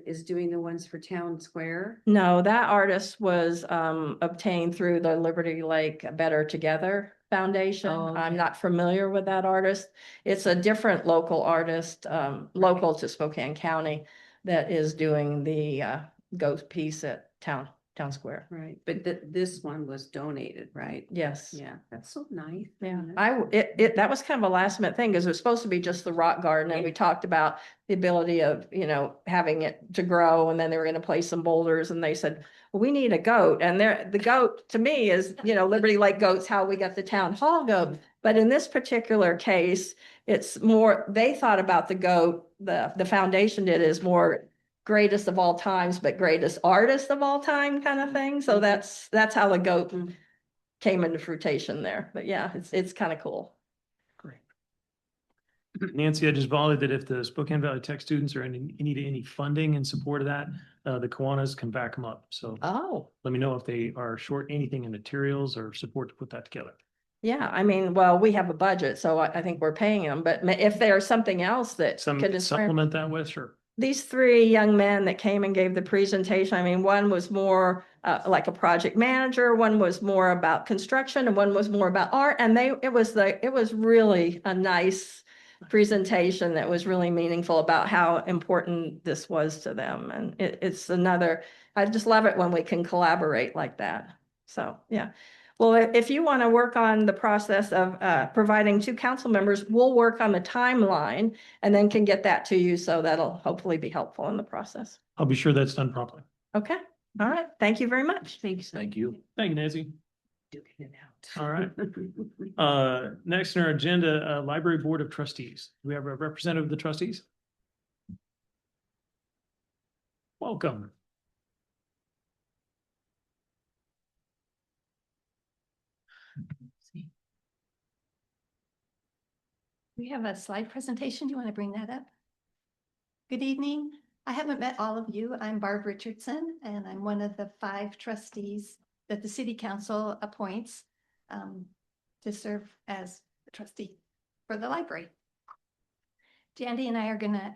is doing the ones for Town Square? No, that artist was obtained through the Liberty Lake Better Together Foundation. Oh, okay. I'm not familiar with that artist. It's a different local artist, local to Spokane County, that is doing the ghost piece at Town Square. Right, but this one was donated, right? Yes. Yeah, that's so nice. Yeah, that was kind of a last minute thing because it was supposed to be just the rock garden, and we talked about the ability of, having it to grow, and then they were going to place some boulders, and they said, well, we need a goat. And the goat to me is, Liberty Lake goats, how we got the town hall goat. But in this particular case, it's more, they thought about the goat, the foundation did is more greatest of all times, but greatest artist of all time kind of thing. So that's how the goat came into fruition there. But yeah, it's kind of cool. Great. Nancy, I just volleyed that if the Spokane Valley Tech students are in need any funding in support of that, the Kiwanis can back them up. So let me know if they are short anything in materials or support to put that together. Yeah, I mean, well, we have a budget, so I think we're paying them. But if there's something else that could inspire. Supplement that with, sure. These three young men that came and gave the presentation, I mean, one was more like a project manager, one was more about construction, and one was more about art. And it was really a nice presentation that was really meaningful about how important this was to them. And it's I just love it when we can collaborate like that. So, yeah. Well, if you want to work on the process of providing 2 council members, we'll work on the timeline and then can get that to you. So that'll hopefully be helpful in the process. I'll be sure that's done properly. Okay. All right. Thank you very much. Thanks. thank you. Thank you, Nancy. Duking it out. All right. Next on our agenda, Library Board of Trustees. Do we have a representative of the trustees? Welcome. We have a slide presentation. Do you want to bring that up? Good evening. I haven't met all of you. I'm Barb Richardson, and I'm one of the 5 trustees that the City Council appoints to serve as the trustee for the library. Jandy and I are going to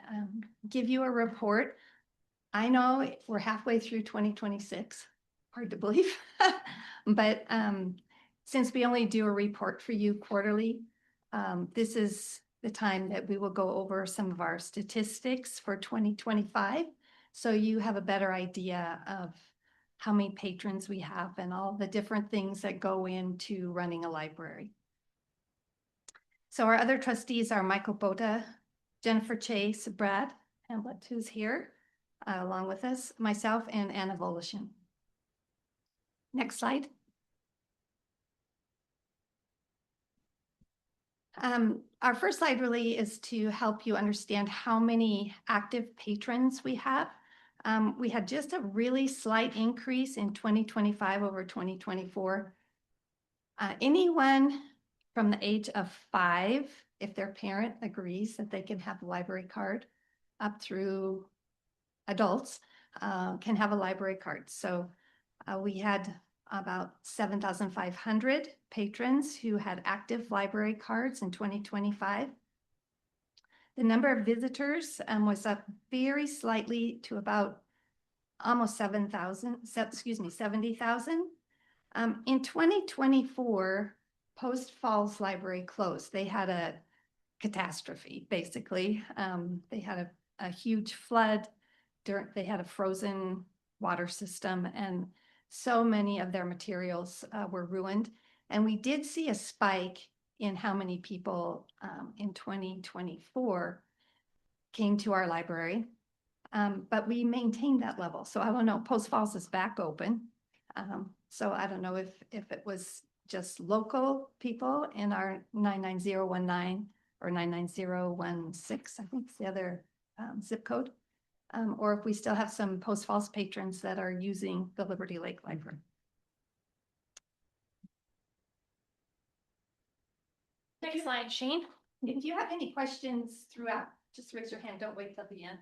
give you a report. I know we're halfway through 2026. Hard to believe, but since we only do a report for you quarterly, this is the time that we will go over some of our statistics for 2025. So you have a better idea of how many patrons we have and all the different things that go into running a library. So our other trustees are Michael Bota, Jennifer Chase, Brad Hamlet, who's here along with us, myself, and Anna Volushin. Next slide. Our first slide really is to help you understand how many active patrons we have. We had just a really slight increase in 2025 over 2024. Anyone from the age of 5, if their parent agrees that they can have a library card, up through adults, can have a library card. So we had about 7,500 patrons who had active library cards in 2025. The number of visitors was up very slightly to about almost 70,000. In 2024, Post Falls Library closed. They had a catastrophe, basically. They had a huge flood. They had a frozen water system, and so many of their materials were ruined. And we did see a spike in how many people in 2024 came to our library, but we maintained that level. So I don't know, Post Falls is back open. So I don't know if it was just local people in our 99019 or 99016, I think it's the other zip code. Or if we still have some Post Falls patrons that are using the Liberty Lake Library. Next slide, Shane. If you have any questions throughout, just raise your hand. Don't wait till the end.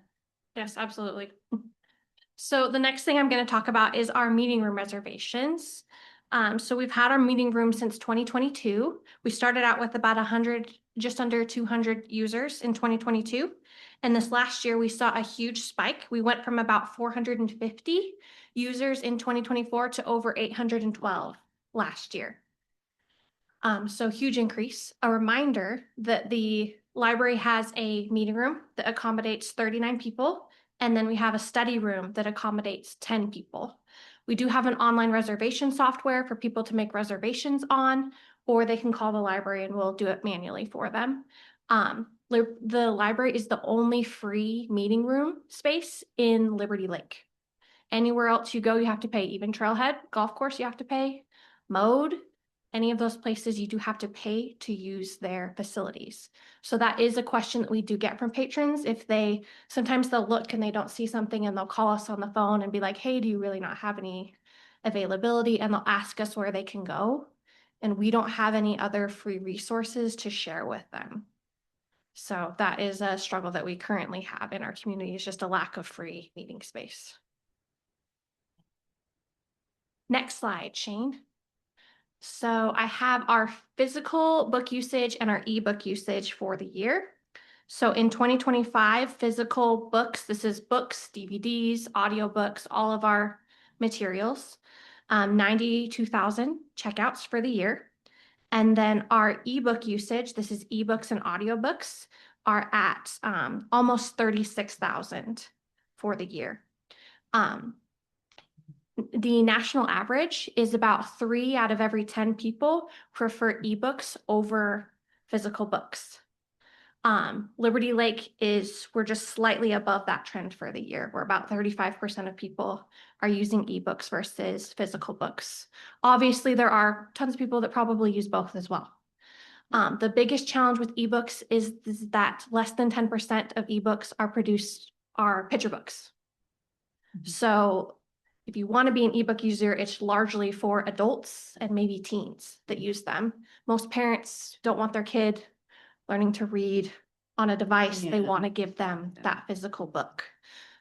Yes, absolutely. So the next thing I'm going to talk about is our meeting room reservations. So we've had our meeting room since 2022. We started out with about 100, just under 200 users in 2022. And this last year we saw a huge spike. We went from about 450 users in 2024 to over 812 last year. So huge increase. A reminder that the library has a meeting room that accommodates 39 people. And then we have a study room that accommodates 10 people. We do have an online reservation software for people to make reservations on, or they can call the library and we'll do it manually for them. The library is the only free meeting room space in Liberty Lake. Anywhere else you go, you have to pay. Even Trailhead Golf Course, you have to pay. Mode, any of those places, you do have to pay to use their facilities. So that is a question that we do get from patrons. If sometimes they'll look and they don't see something and they'll call us on the phone and be like, hey, do you really not have any availability? And they'll ask us where they can go. And we don't have any other free resources to share with them. So that is a struggle that we currently have in our community, is just a lack of free meeting space. Next slide, Shane. So I have our physical book usage and our ebook usage for the year. So in 2025, physical books, this is books, DVDs, audiobooks, all of our materials, 92,000 checkouts for the year. And then our ebook usage, this is ebooks and audiobooks, are at almost 36,000 for the year. The national average is about 3 out of every 10 people prefer ebooks over physical books. Liberty Lake we're just slightly above that trend for the year. We're about 35% of people are using ebooks versus physical books. Obviously, there are tons of people that probably use both as well. The biggest challenge with ebooks is that less than 10% of ebooks are picture books. So if you want to be an ebook user, it's largely for adults and maybe teens that use them. Most parents don't want their kid learning to read on a device. They want to give them that physical book.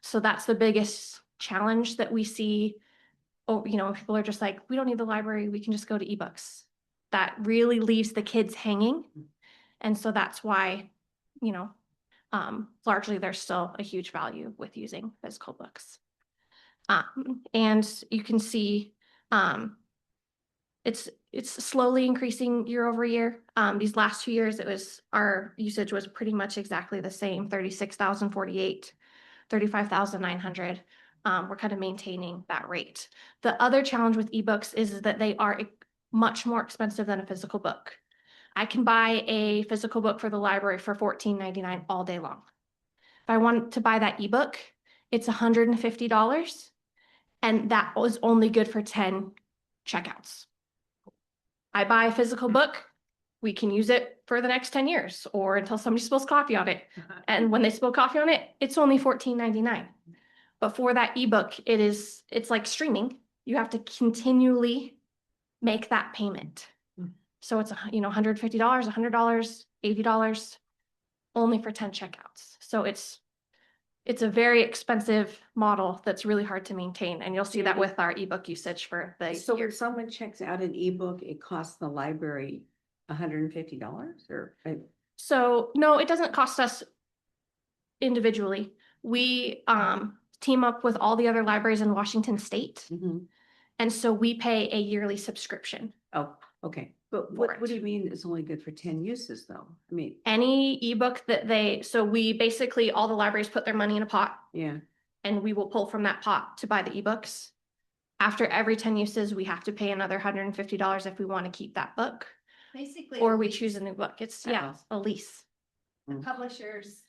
So that's the biggest challenge that we see. Oh, people are just like, we don't need the library. We can just go to ebooks. That really leaves the kids hanging. And so that's why, largely there's still a huge value with using physical books. And you can see it's slowly increasing year over year. These last 2 years, our usage was pretty much exactly the same, 36,048, 35,900. We're kind of maintaining that rate. The other challenge with ebooks is that they are much more expensive than a physical book. I can buy a physical book for the library for $14.99 all day long. If I want to buy that ebook, it's $150, and that was only good for 10 checkouts. I buy a physical book, we can use it for the next 10 years or until somebody spills coffee on it. And when they spill coffee on it, it's only $14.99. But for that ebook, it's like streaming. You have to continually make that payment. So it's $150, $100, $80, only for 10 checkouts. So it's a very expensive model that's really hard to maintain. And you'll see that with our ebook usage for the So year. when someone checks out an ebook, it costs the library $150 or? So no, it doesn't cost us individually. We team up with all the other libraries in Washington State. And so we pay a yearly subscription. Oh, okay. But For what do it. you mean it's only good for 10 uses though? I mean, Any ebook that so we basically, all the libraries put their money in a pot yeah. and we will pull from that pot to buy the ebooks. After every 10 uses, we have to pay another $150 if we want to keep that book. Basically. Or we choose a new book. It's, yeah, a lease. The publishers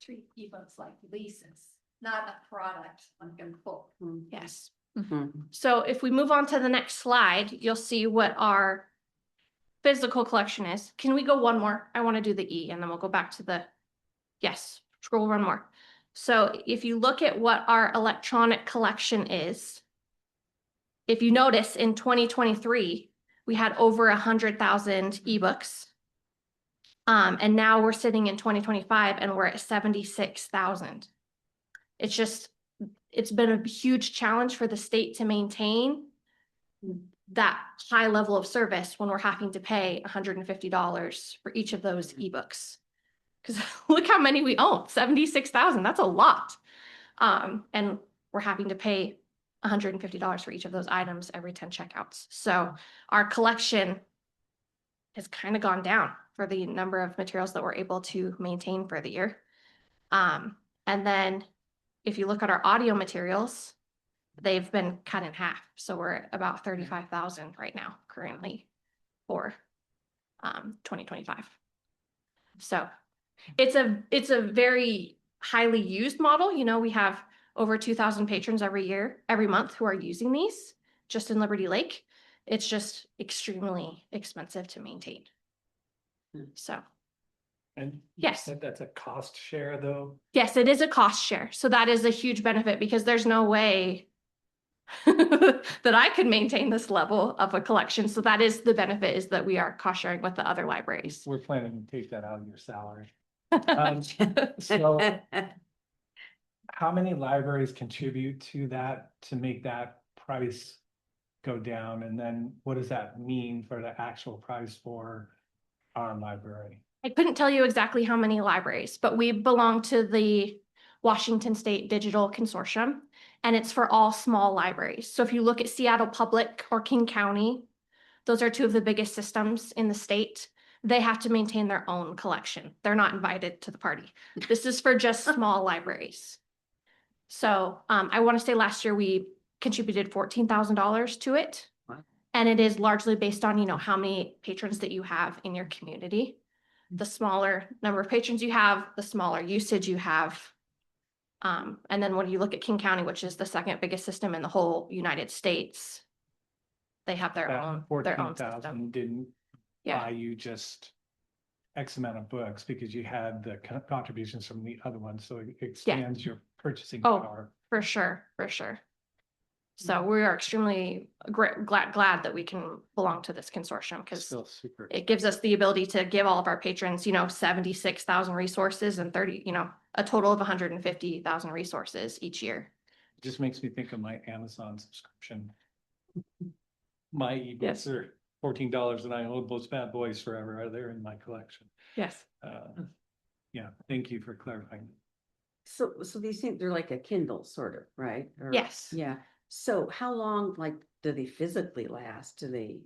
treat ebooks like leases, not a product like a book. Yes. So if we move on to the next slide, you'll see what our physical collection is. Can we go one more? I want to do the E and then we'll go back to yes, scroll one more. So if you look at what our electronic collection is, if you notice in 2023, we had over 100,000 ebooks. And now we're sitting in 2025 and we're at 76,000. It's been a huge challenge for the state to maintain that high level of service when we're having to pay $150 for each of those ebooks. Because look how many we own, 76,000, that's a lot. And we're having to pay $150 for each of those items every 10 checkouts. So our collection has kind of gone down for the number of materials that we're able to maintain for the year. And then if you look at our audio materials, they've been cut in half. So we're at about 35,000 right now, currently for 2025. So it's a very highly used model. We have over 2,000 patrons every month who are using these just in Liberty Lake. It's just extremely expensive to maintain. So. And yes, that's a cost share though. Yes, it is a cost share. So that is a huge benefit because there's no way that I could maintain this level of a collection. So that is the benefit, is that we are cost sharing with the other libraries. We're planning to take that out of your salary. So how many libraries contribute to that to make that price go down? And then what does that mean for the actual price for our library? I couldn't tell you exactly how many libraries, but we belong to the Washington State Digital Consortium, and it's for all small libraries. So if you look at Seattle Public or King County, those are two of the biggest systems in the state. They have to maintain their own collection. They're not invited to the party. This is for just small libraries. So I want to say last year we contributed $14,000 to it. Wow. And it is largely based on, how many patrons that you have in your community. The smaller number of patrons you have, the smaller usage you have. And then when you look at King County, which is the second biggest system in the whole United States, they have their own system. 14,000 didn't buy you just X amount of books because you had the contributions from the other ones. So it expands your purchasing power. For sure. So we are extremely glad that we can belong to this consortium because it gives us the ability to give all of our patrons, 76,000 resources and a total of 150,000 resources each year. It just makes me think of my Amazon subscription. My ebooks are $14 and I hold those bad boys forever. They're in my collection. Yes. Yeah, thank you for clarifying. So these things, they're like a Kindle sort of, right? Yes. Yeah. So how long, like, do they physically last? Do they,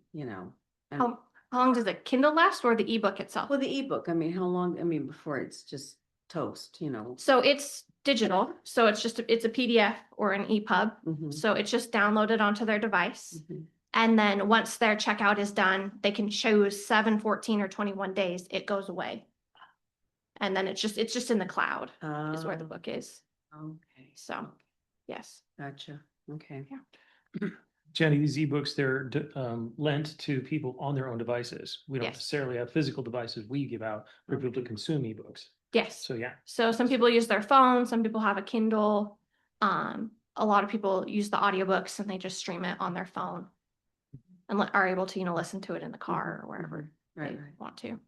How long does the Kindle last or the ebook itself? well, the ebook, I mean, how long, I mean, before it's just toast, So it's digital, so it's just, it's a PDF or an EPUB. Mhm. So it's just downloaded onto their device. Mhm. And then once their checkout is done, they can choose 7, 14, or 21 days, it goes away. And then it's just in the cloud is where the book is. Okay. So, yes. Gotcha. Okay. Jenny, these ebooks, they're lent to people on their own devices. We don't Yes. necessarily have physical devices we give out for people to consume ebooks. Yes. So yeah. So some people use their phone, some people have a Kindle. A lot of people use the audiobooks and they just stream it on their phone and are able to, listen to it in the car or wherever Right, they want to.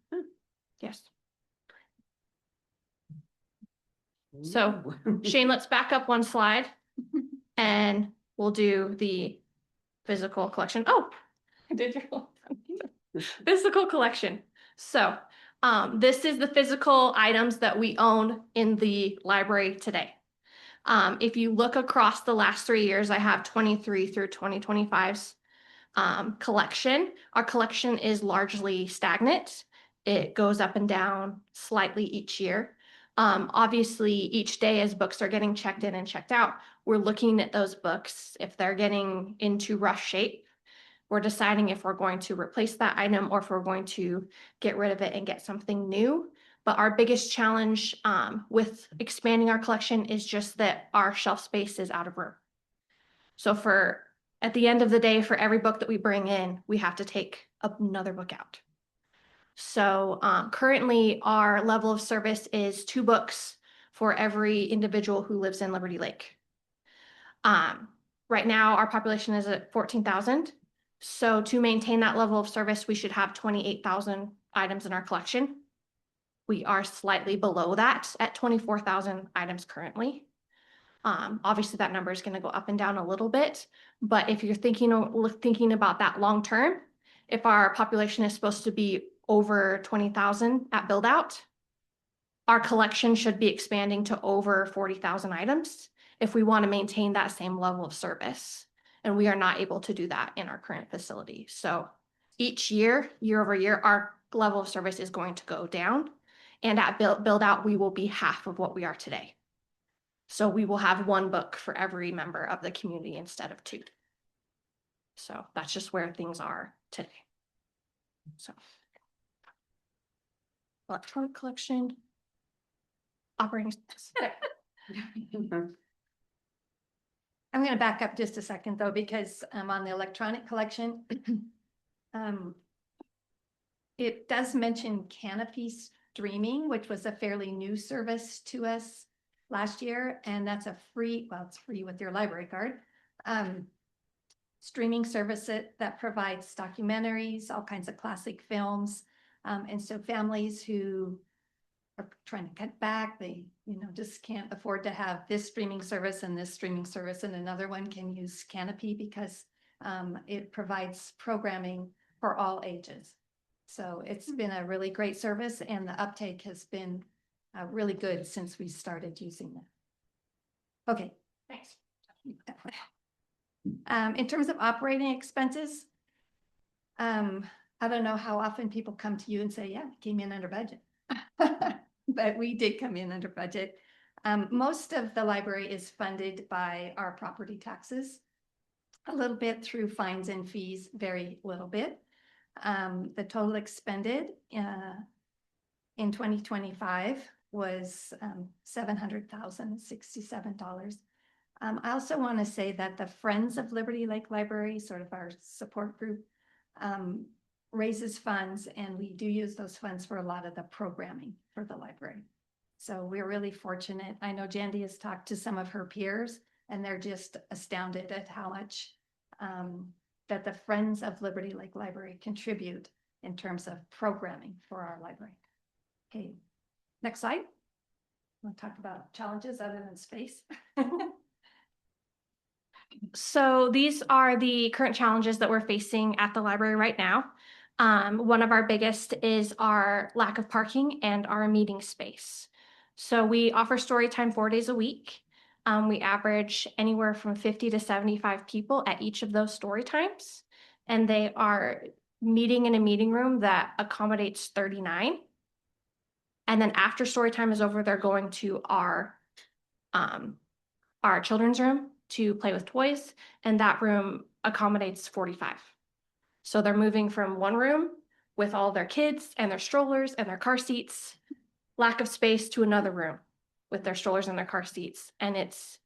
Yes. right. So Ooh. Shane, let's back up one slide and we'll do the physical collection. Oh, I did your physical collection. So this is the physical items that we own in the library today. If you look across the last 3 years, I have 23 through 2025's collection. Our collection is largely stagnant. It goes up and down slightly each year. Obviously, each day as books are getting checked in and checked out, we're looking at those books. If they're getting into rough shape, we're deciding if we're going to replace that item or if we're going to get rid of it and get something new. But our biggest challenge with expanding our collection is just that our shelf space is out of room. So at the end of the day, for every book that we bring in, we have to take another book out. So currently our level of service is 2 books for every individual who lives in Liberty Lake. Right now our population is at 14,000. So to maintain that level of service, we should have 28,000 items in our collection. We are slightly below that at 24,000 items currently. Obviously that number is going to go up and down a little bit, but if you're thinking about that long term, if our population is supposed to be over 20,000 at build out, our collection should be expanding to over 40,000 items if we want to maintain that same level of service. And we are not able to do that in our current facility. So each year over year, our level of service is going to go down. And at build out, we will be half of what we are today. So we will have 1 book for every member of the community instead of 2. So that's just where things are today. So electronic collection, operating. I'm going to back up just a second though, because on the electronic collection, it does mention Canopy streaming, which was a fairly new service to us last year. And that's a free, well, it's free with your library card, streaming service that provides documentaries, all kinds of classic films. And so families who are trying to cut back, they, just can't afford to have this streaming service and this streaming service and another one, can use Canopy because it provides programming for all ages. So it's been a really great service and the uptake has been really good since we started using that. Okay, thanks. In terms of operating expenses, I don't know how often people come to you and say, yeah, came in under budget. But we did come in under budget. Most of the library is funded by our property taxes, a little bit through fines and fees, very little bit. The total expended in 2025 was $700,067. I also want to say that the Friends of Liberty Lake Library, sort of our support group, raises funds, and we do use those funds for a lot of the programming for the library. So we're really fortunate. I know Jandy has talked to some of her peers, and they're just astounded at how much that the Friends of Liberty Lake Library contribute in terms of programming for our library. Okay, next slide. We'll talk about challenges other than space. So these are the current challenges that we're facing at the library right now. One of our biggest is our lack of parking and our meeting space. So we offer story time 4 days a week. We average anywhere from 50 to 75 people at each of those story times. And they are meeting in a meeting room that accommodates 39. And then after story time is over, they're going to our children's room to play with toys, and that room accommodates 45. So they're moving from one room with all their kids and their strollers and their car seats, lack of space, to another room with their strollers and their car seats. And it's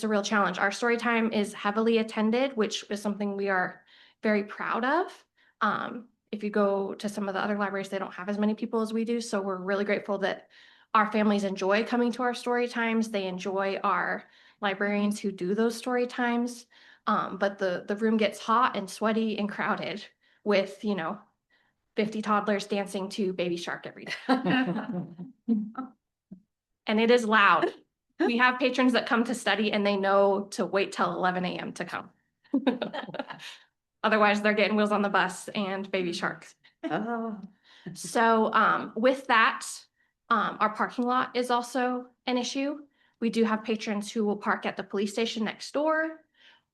a real challenge. Our story time is heavily attended, which is something we are very proud of. If you go to some of the other libraries, they don't have as many people as we do. So we're really grateful that our families enjoy coming to our story times. They enjoy our librarians who do those story times. But the room gets hot and sweaty and crowded with, 50 toddlers dancing to Baby Shark every day. And it is loud. We have patrons that come to study and they know to wait till 11 a.m. to come. Otherwise, they're getting Wheels on the Bus and Baby Shark. Oh. So with that, our parking lot is also an issue. We do have patrons who will park at the police station next door,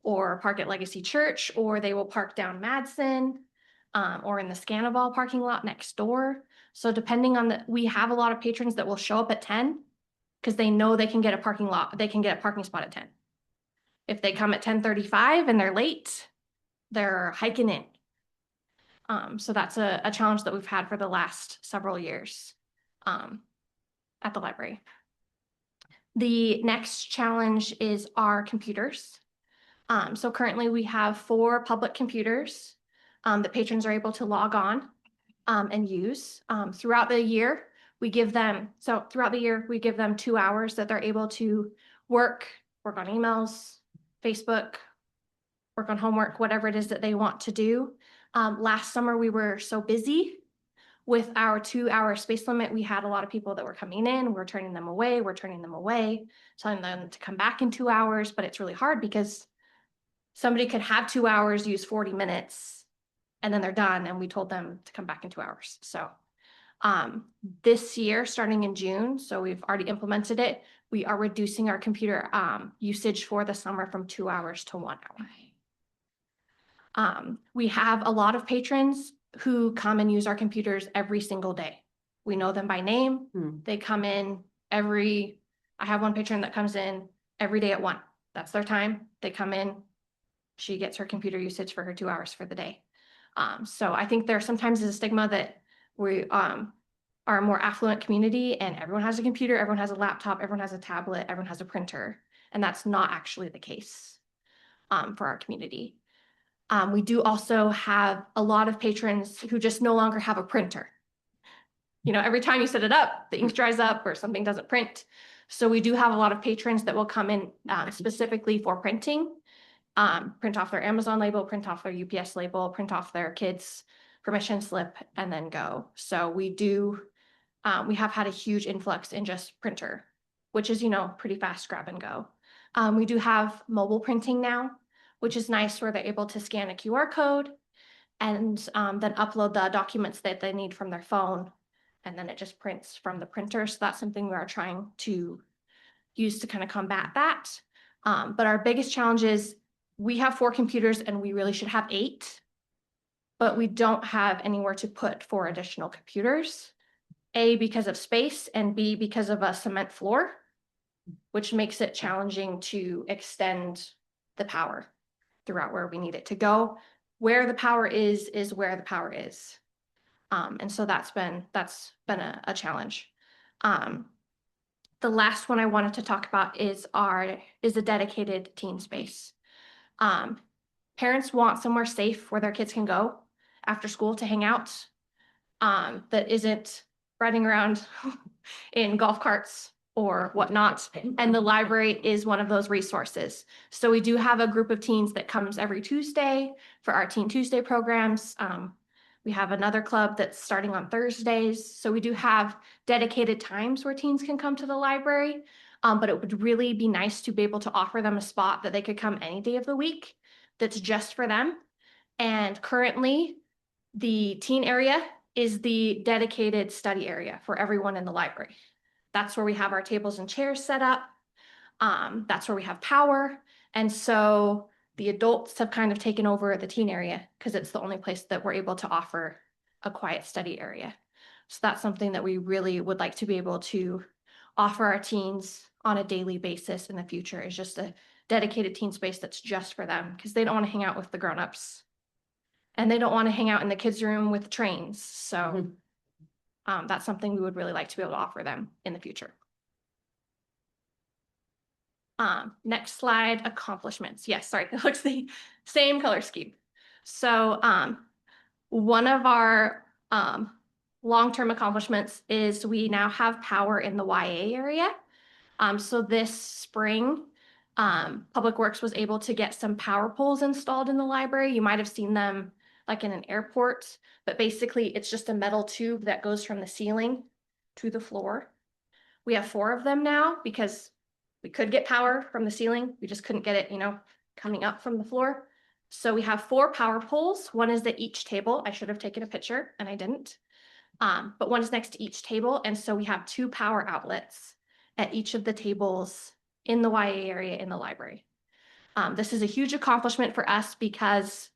or park at Legacy Church, or they will park down Madsen, or in the Scanaball parking lot next door. So depending on we have a lot of patrons that will show up at 10 because they know they can get a parking spot at 10. If they come at 10:35 and they're late, they're hiking in. So that's a challenge that we've had for the last several years at the library. The next challenge is our computers. So currently we have 4 public computers that patrons are able to log on and use. Throughout the year, we give them 2 hours that they're able to work on emails, Facebook, work on homework, whatever it is that they want to do. Last summer, we were so busy with our 2-hour space limit. We had a lot of people that were coming in, we're turning them away, telling them to come back in 2 hours, but it's really hard because somebody could have 2 hours, use 40 minutes, and then they're done, and we told them to come back in 2 hours. So this year, starting in June, so we've already implemented it, we are reducing our computer usage for the summer from 2 hours to 1 hour. We have a lot of patrons who come and use our computers every single day. We know them by name. They come in I have one patron that comes in every day at 1. That's their time. They come in, she gets her computer usage for her 2 hours for the day. So I think there sometimes is a stigma that we are a more affluent community and everyone has a computer, everyone has a laptop, everyone has a tablet, everyone has a printer. And that's not actually the case for our community. We do also have a lot of patrons who just no longer have a printer. Every time you set it up, the ink dries up or something doesn't print. So we do have a lot of patrons that will come in specifically for printing, print off their Amazon label, print off their UPS label, print off their kids' permission slip, and then go. So we have had a huge influx in just printer, which is, pretty fast grab and go. We do have mobile printing now, which is nice, where they're able to scan a QR code and then upload the documents that they need from their phone. And then it just prints from the printer. So that's something we are trying to use to kind of combat that. But our biggest challenge is we have 4 computers and we really should have 8, but we don't have anywhere to put 4 additional computers. A, because of space, and B, because of a cement floor, which makes it challenging to extend the power throughout where we need it to go. Where the power is where the power is. And so that's been a challenge. The last one I wanted to talk about is a dedicated teen space. Parents want somewhere safe where their kids can go after school to hang out, that isn't riding around in golf carts or whatnot. And the library is one of those resources. So we do have a group of teens that comes every Tuesday for our Teen Tuesday programs. We have another club that's starting on Thursdays. So we do have dedicated times where teens can come to the library. But it would really be nice to be able to offer them a spot that they could come any day of the week that's just for them. And currently, the teen area is the dedicated study area for everyone in the library. That's where we have our tables and chairs set up. That's where we have power. And so the adults have kind of taken over the teen area because it's the only place that we're able to offer a quiet study area. So that's something that we really would like to be able to offer our teens on a daily basis in the future, is just a dedicated teen space that's just for them, because they don't want to hang out with the grownups and they don't want to hang out in the kids' room with trains. So that's something we would really like to be able to offer them in the future. Next slide, accomplishments. Yes, sorry, it looks the same color scheme. So one of our long-term accomplishments is we now have power in the YA area. So this spring, Public Works was able to get some power poles installed in the library. You might have seen them like in an airport, but basically it's just a metal tube that goes from the ceiling to the floor. We have 4 of them now because we could get power from the ceiling. We just couldn't get it, coming up from the floor. So we have 4 power poles. One is at each table. I should have taken a picture and I didn't. But one is next to each table. And so we have 2 power outlets at each of the tables in the YA area in the library. This is a huge accomplishment for us because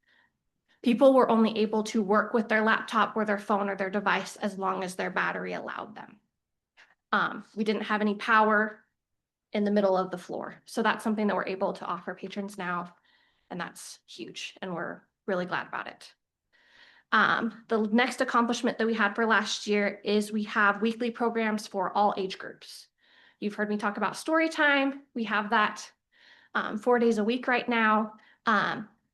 people were only able to work with their laptop or their phone or their device as long as their battery allowed them. We didn't have any power in the middle of the floor. So that's something that we're able to offer patrons now. And that's huge. And we're really glad about it. The next accomplishment that we had for last year is we have weekly programs for all age groups. You've heard me talk about story time. We have that 4 days a week right now.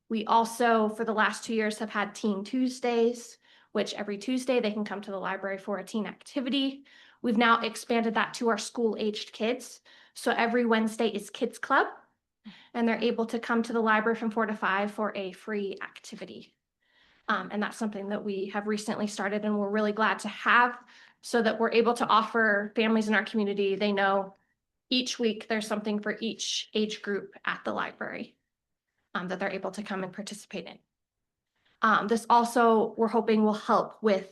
We also, for the last 2 years, have had Teen Tuesdays, which every Tuesday they can come to the library for a teen activity. We've now expanded that to our school-aged kids. So every Wednesday is Kids Club, and they're able to come to the library from 4 to 5 for a free activity. And that's something that we have recently started and we're really glad to have, so that we're able to offer families in our community. They know each week there's something for each age group at the library that they're able to come and participate in. This also, we're hoping, will help with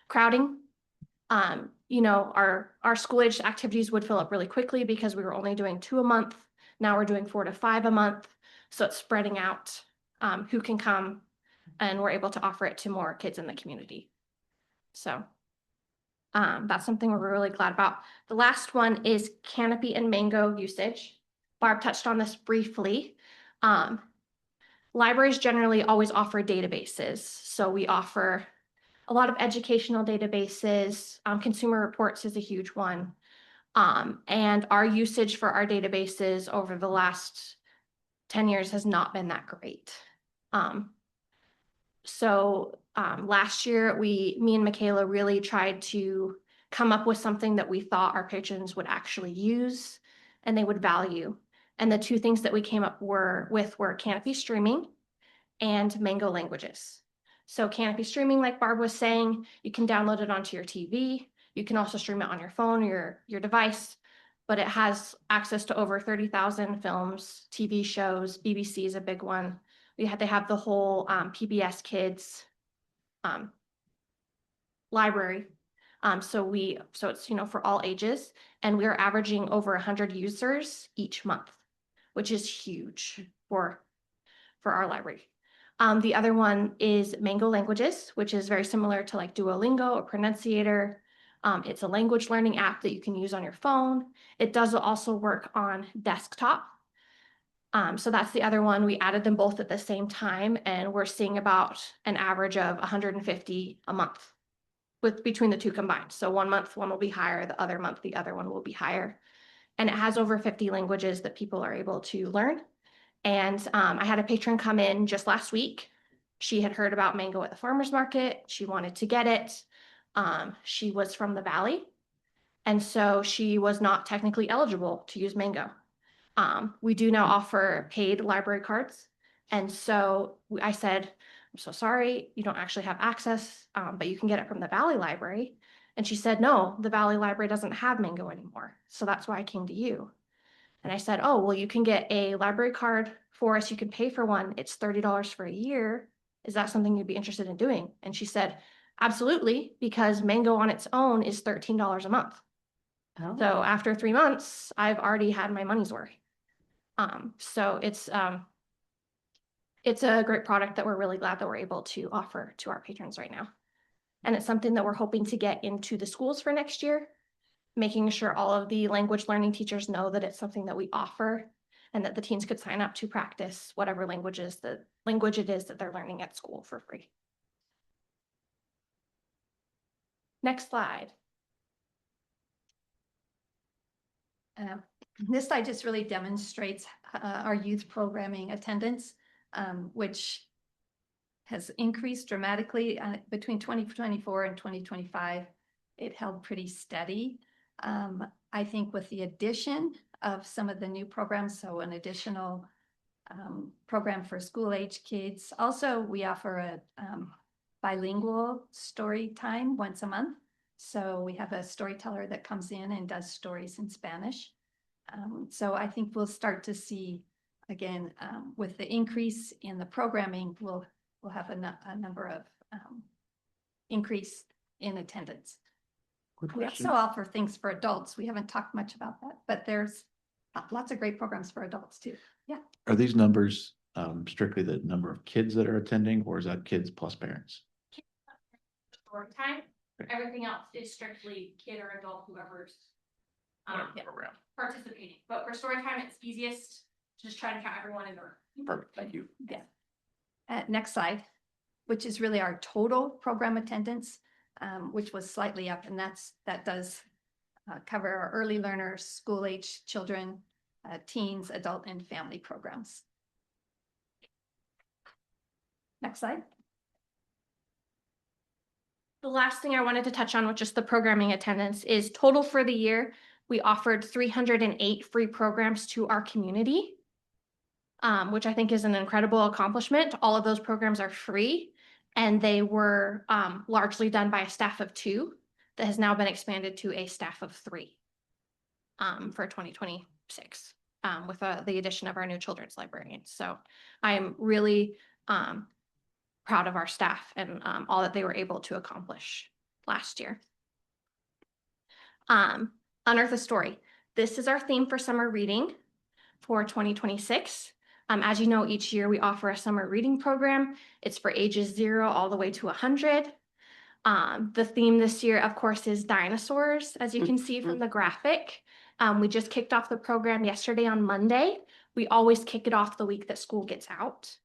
crowding. Our school-aged activities would fill up really quickly because we were only doing 2 a month. Now we're doing 4 to 5 a month. So it's spreading out who can come, and we're able to offer it to more kids in the community. So that's something we're really glad about. The last one is Canopy and Mango usage. Barb touched on this briefly. Libraries generally always offer databases. So we offer a lot of educational databases. Consumer Reports is a huge one. And our usage for our databases over the last 10 years has not been that great. Last year, me and Michaela really tried to come up with something that we thought our patrons would actually use and they would value. And the 2 things that we came up with were Canopy Streaming and Mango Languages. So Canopy Streaming, like Barb was saying, you can download it onto your TV. You can also stream it on your phone or your device, but it has access to over 30,000 films, TV shows. BBC is a big one. They have the whole PBS Kids library. So it's, for all ages, and we are averaging over 100 users each month, which is huge for our library. The other one is Mango Languages, which is very similar to like Duolingo or Pronunciator. It's a language learning app that you can use on your phone. It does also work on desktop. So that's the other one. We added them both at the same time, and we're seeing about an average of 150 a month between the 2 combined. So 1 month, one will be higher. The other month, the other one will be higher. And it has over 50 languages that people are able to learn. And I had a patron come in just last week. She had heard about Mango at the farmer's market. She wanted to get it. She was from the Valley, and so she was not technically eligible to use Mango. We do now offer paid library cards. And so I said, I'm so sorry, you don't actually have access, but you can get it from the Valley Library. And she said, no, the Valley Library doesn't have Mango anymore. So that's why I came to you. And I said, oh, well, you can get a library card for us. You can pay for one. It's $30 for a year. Is that something you'd be interested in doing? And she said, absolutely, because Mango on its own is $13 a month. Oh. So after 3 months, I've already had my money's worth. So it's a great product that we're really glad that we're able to offer to our patrons right now. And it's something that we're hoping to get into the schools for next year, making sure all of the language learning teachers know that it's something that we offer and that the teens could sign up to practice whatever language it is that they're learning at school for free. Next slide. This slide just really demonstrates our youth programming attendance, which has increased dramatically between 2024 and 2025. It held pretty steady. I think with the addition of some of the new programs, so an additional program for school age kids. Also, we offer a bilingual story time once a month. So we have a storyteller that comes in and does stories in Spanish. So I think we'll start to see, again, with the increase in the programming, we'll have a number of increase in attendance. Quick We question. also offer things for adults. We haven't talked much about that, but there's lots of great programs for adults too. Yeah. Are these numbers strictly the number of kids that are attending, or is that kids plus parents? Story time. Everything else is strictly kid or adult, whoever's Program. participating. But for story time, it's easiest to just try to count everyone in the room. Perfect, thank you. Yeah. Next slide, which is really our total program attendance, which was slightly up, and that does cover our early learners, school age children, teens, adult, and family programs. Next slide. The last thing I wanted to touch on with just the programming attendance is total for the year. We offered 308 free programs to our community, which I think is an incredible accomplishment. All of those programs are free, and they were largely done by a staff of 2 that has now been expanded to a staff of 3 for 2026 with the addition of our new children's librarians. So I am really proud of our staff and all that they were able to accomplish last year. Unearth a Story. This is our theme for summer reading for 2026. As you know, each year we offer a summer reading program. It's for ages 0 all the way to 100. The theme this year, of course, is dinosaurs, as you can see from the graphic. We just kicked off the program yesterday on Monday. We always kick it off the week that school gets out.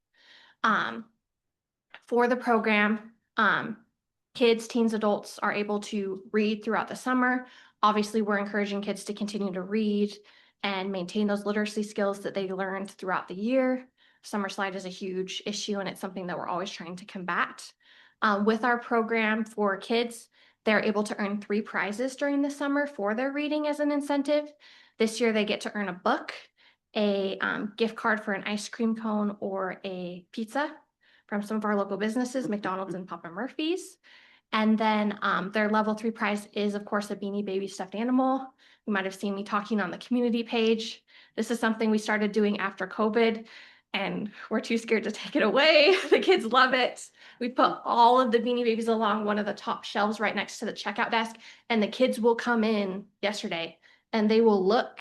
For the program, kids, teens, adults are able to read throughout the summer. Obviously, we're encouraging kids to continue to read and maintain those literacy skills that they learned throughout the year. Summer slide is a huge issue, and it's something that we're always trying to combat. With our program for kids, they're able to earn 3 prizes during the summer for their reading as an incentive. This year, they get to earn a book, a gift card for an ice cream cone, or a pizza from some of our local businesses, McDonald's and Papa Murphy's. And then their level 3 prize is, of course, a Beanie Baby stuffed animal. You might have seen me talking on the community page. This is something we started doing after COVID, and we're too scared to take it away. The kids love it. We put all of the Beanie Babies along one of the top shelves right next to the checkout desk, and the kids will come in yesterday and they will look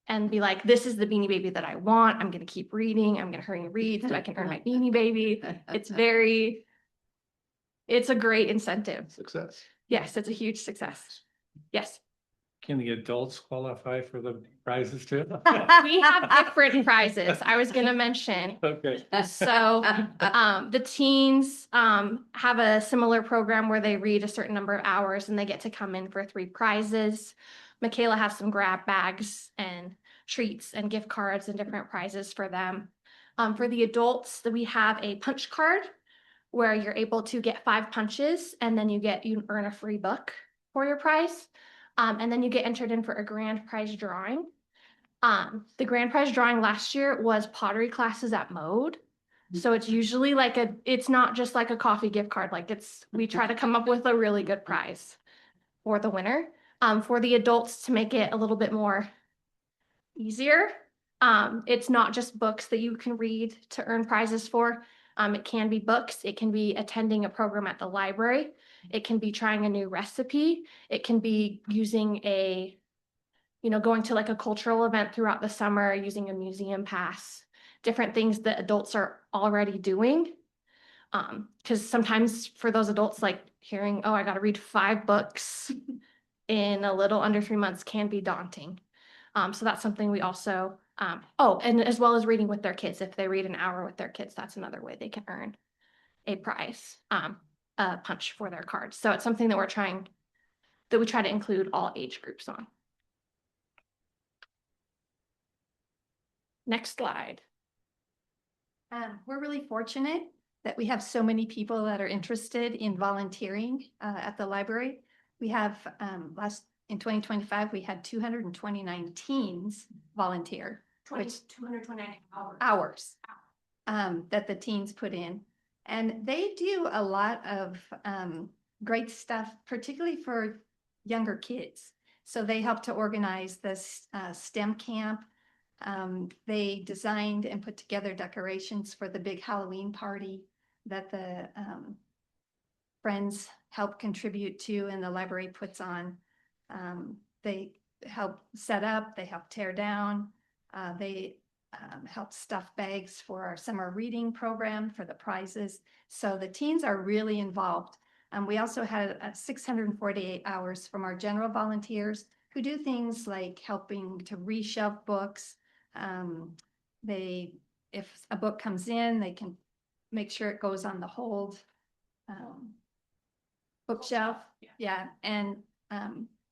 and be like, this is the Beanie Baby that I want. I'm going to keep reading. I'm going to hurry and read so I can earn my Beanie Baby. It's a great incentive. Success. Yes, it's a huge success. Yes. Can the adults qualify for the prizes too? We have different prizes. I was going to mention. Okay. So the teens have a similar program where they read a certain number of hours and they get to come in for 3 prizes. Michaela has some grab bags and treats and gift cards and different prizes for them. For the adults, we have a punch card where you're able to get 5 punches and then you earn a free book for your prize. And then you get entered in for a grand prize drawing. The grand prize drawing last year was pottery classes at Mode. So it's usually it's not just like a coffee gift card. We try to come up with a really good prize for the winner. For the adults, to make it a little bit more easier, it's not just books that you can read to earn prizes for. It can be books. It can be attending a program at the library. It can be trying a new recipe. It can be using a going to like a cultural event throughout the summer, using a museum pass, different things that adults are already doing. Because sometimes for those adults, like hearing, oh, I got to read 5 books in a little under 3 months can be daunting. So that's something we also, and as well as reading with their kids. If they read an hour with their kids, that's another way they can earn a prize, a punch for their cards. So it's something that we try to include all age groups on. Next slide. We're really fortunate that we have so many people that are interested in volunteering at the library. We have in 2025, we had 229 teens volunteer, which 229 hours that the teens put in. And they do a lot of great stuff, particularly for younger kids. So they help to organize this STEM camp. They designed and put together decorations for the big Halloween party that the friends help contribute to and the library puts on. They help set up, they help tear down, they help stuff bags for our summer reading program for the prizes. So the teens are really involved. We also had 648 hours from our general volunteers who do things like helping to reshelve books. If a book comes in, they can make sure it goes on the hold bookshelf. Yeah. And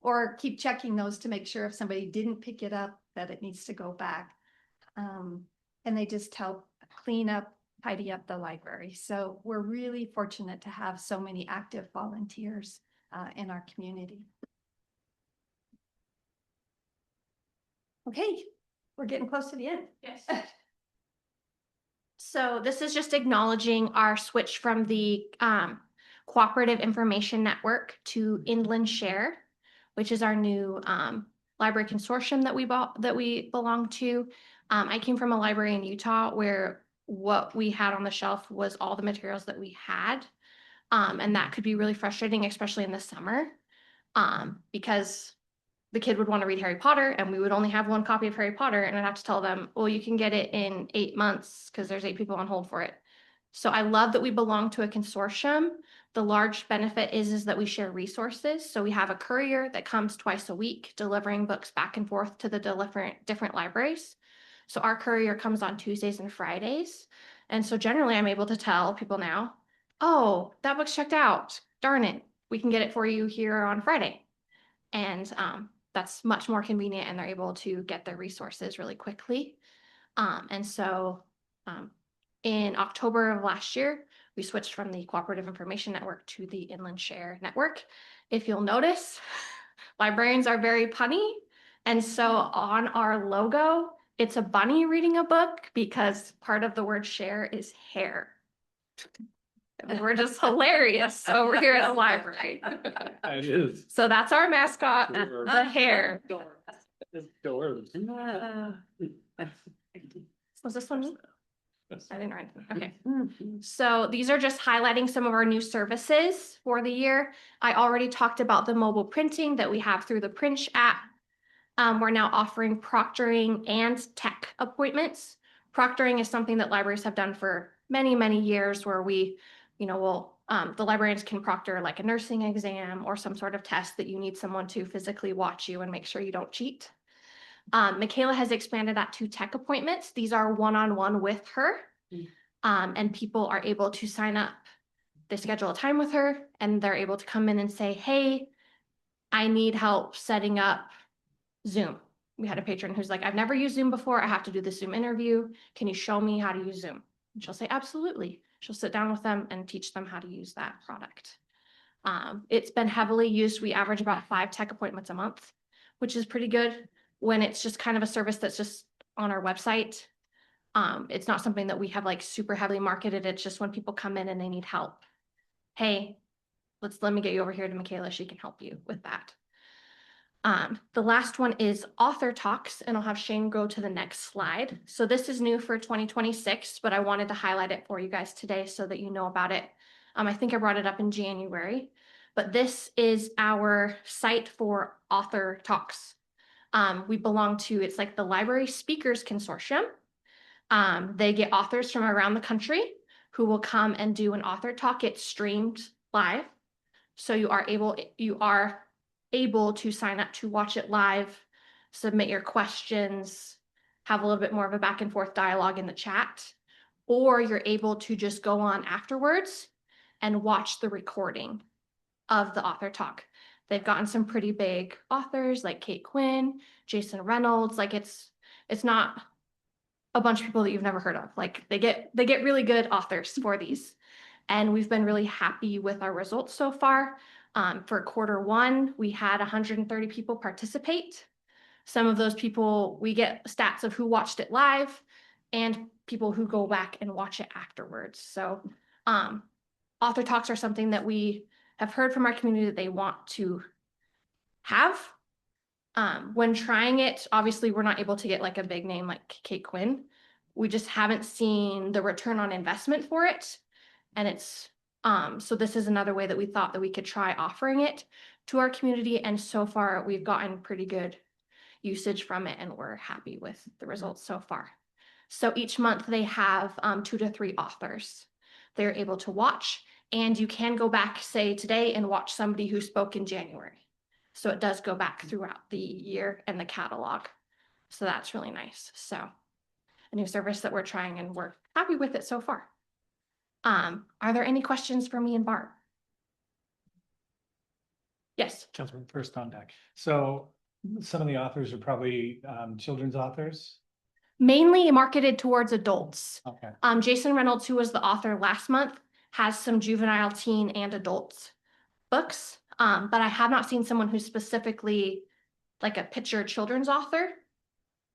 or keep checking those to make sure if somebody didn't pick it up that it needs to go back. And they just help clean up, tidy up the library. So we're really fortunate to have so many active volunteers in our community. Okay, we're getting close to the end. Yes. So this is just acknowledging our switch from the Cooperative Information Network to Inland Share, which is our new library consortium that we belong to. I came from a library in Utah where what we had on the shelf was all the materials that we had. And that could be really frustrating, especially in the summer, because the kid would want to read Harry Potter and we would only have 1 copy of Harry Potter, and I'd have to tell them, well, you can get it in 8 months because there's 8 people on hold for it. So I love that we belong to a consortium. The large benefit is that we share resources. So we have a courier that comes twice a week, delivering books back and forth to the different libraries. So our courier comes on Tuesdays and Fridays. And so generally I'm able to tell people now, oh, that book's checked out. Darn it. We can get it for you here on Friday. And that's much more convenient, and they're able to get their resources really quickly. And so in October of last year, we switched from the Cooperative Information Network to the Inland Share Network. If you'll notice, librarians are very punny. And so on our logo, it's a bunny reading a book because part of the word share is hair. And we're just hilarious over here at the library. It is. So that's our mascot, the hare. Was this one me? I didn't write it. Okay. So these are just highlighting some of our new services for the year. I already talked about the mobile printing that we have through the Printsh app. We're now offering proctoring and tech appointments. Proctoring is something that libraries have done for many, many years, where we, the librarians can proctor like a nursing exam or some sort of test that you need someone to physically watch you and make sure you don't cheat. Michaela has expanded that to tech appointments. These are one-on-one with her, and people are able to sign up. They schedule a time with her and they're able to come in and say, hey, I need help setting up Zoom. We had a patron who's like, I've never used Zoom before. I have to do the Zoom interview. Can you show me how to use Zoom? And she'll say, absolutely. She'll sit down with them and teach them how to use that product. It's been heavily used. We average about 5 tech appointments a month, which is pretty good when it's just kind of a service that's just on our website. It's not something that we have like super heavily marketed. It's just when people come in and they need help. Hey, let me get you over here to Michaela. She can help you with that. The last one is Author Talks, and I'll have Shane go to the next slide. So this is new for 2026, but I wanted to highlight it for you guys today so that you know about it. I think I brought it up in January, but this is our site for Author Talks. We belong to, it's like the Library Speakers Consortium. They get authors from around the country who will come and do an author talk. It's streamed live. So you are able to sign up to watch it live, submit your questions, have a little bit more of a back and forth dialogue in the chat, or you're able to just go on afterwards and watch the recording of the author talk. They've gotten some pretty big authors like Kate Quinn, Jason Reynolds. Like it's not a bunch of people that you've never heard of. Like they get really good authors for these. And we've been really happy with our results so far. For Q1, we had 130 people participate. Some of those people, we get stats of who watched it live and people who go back and watch it afterwards. So author talks are something that we have heard from our community that they want to have. When trying it, obviously we're not able to get like a big name like Kate Quinn. We just haven't seen the return on investment for it. And it's, so this is another way that we thought that we could try offering it to our community. And so far we've gotten pretty good usage from it and we're happy with the results so far. So each month they have 2 to 3 authors they're able to watch, and you can go back, say today, and watch somebody who spoke in January. So it does go back throughout the year and the catalog. So that's really nice. So a new service that we're trying and we're happy with it so far. Are there any questions for me and Barb? Yes. Councilman, first on deck. So some of the authors are probably children's authors. Mainly marketed towards adults. Okay. Jason Reynolds, who was the author last month, has some juvenile, teen, and adult books. But I have not seen someone who's specifically like a picture children's author.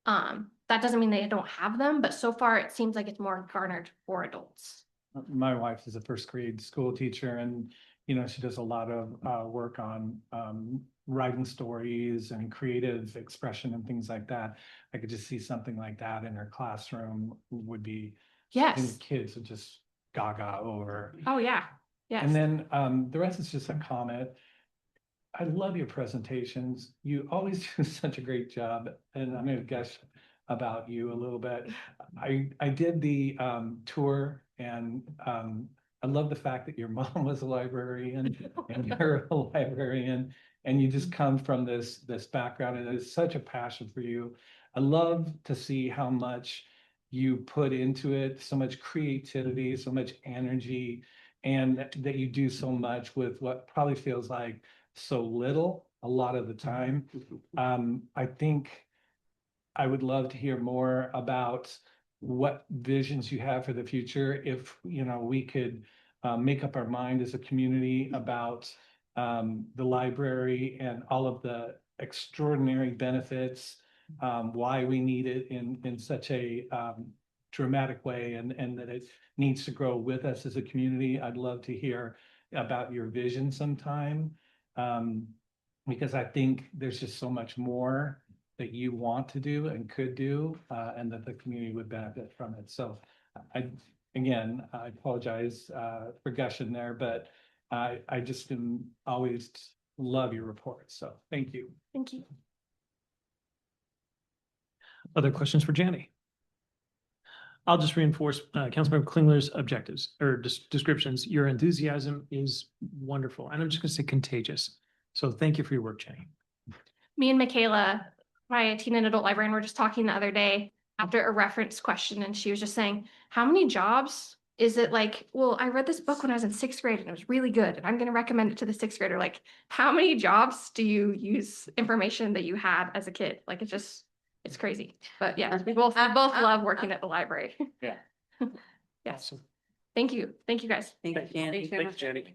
That doesn't mean they don't have them, but so far it seems like it's more garnered for adults. My wife is a first grade school teacher, and she does a lot of work on writing stories and creative expression and things like that. I could just see something like that in her classroom would be, yes, kids would just gaga over. Oh yeah, yes. And then the rest is just a comment. I love your presentations. You always do such a great job, and I'm going to gush about you a little bit. I did the tour, and I love the fact that your mom was a librarian and you're a librarian, and you just come from this background, and it's such a passion for you. I love to see how much you put into it, so much creativity, so much energy, and that you do so much with what probably feels like so little a lot of the time. I think I would love to hear more about what visions you have for the future. If we could make up our mind as a community about the library and all of the extraordinary benefits, why we need it in such a dramatic way, and that it needs to grow with us as a community. I'd love to hear about your vision sometime, because I think there's just so much more that you want to do and could do, and that the community would benefit from it. So I apologize for gushing there, but I just always love your reports. So thank you. Thank you. Other questions for Janny? I'll just reinforce Councilmember Klingler's objectives or descriptions. Your enthusiasm is wonderful, and I'm just going to say contagious. So thank you for your work, Janny. Me and Michaela, my teen and adult librarian, were just talking the other day after a reference question, and she was just saying, how many jobs is it like, well, I read this book when I was in 6th grade and it was really good, and I'm going to recommend it to the 6th grader. Like, how many jobs do you use information that you had as a kid? Like, it's crazy. But yeah, we both love working at the library. Yeah. Yes. Awesome. Thank you. Thank you guys. Thank you, Janet. Thanks, Janny.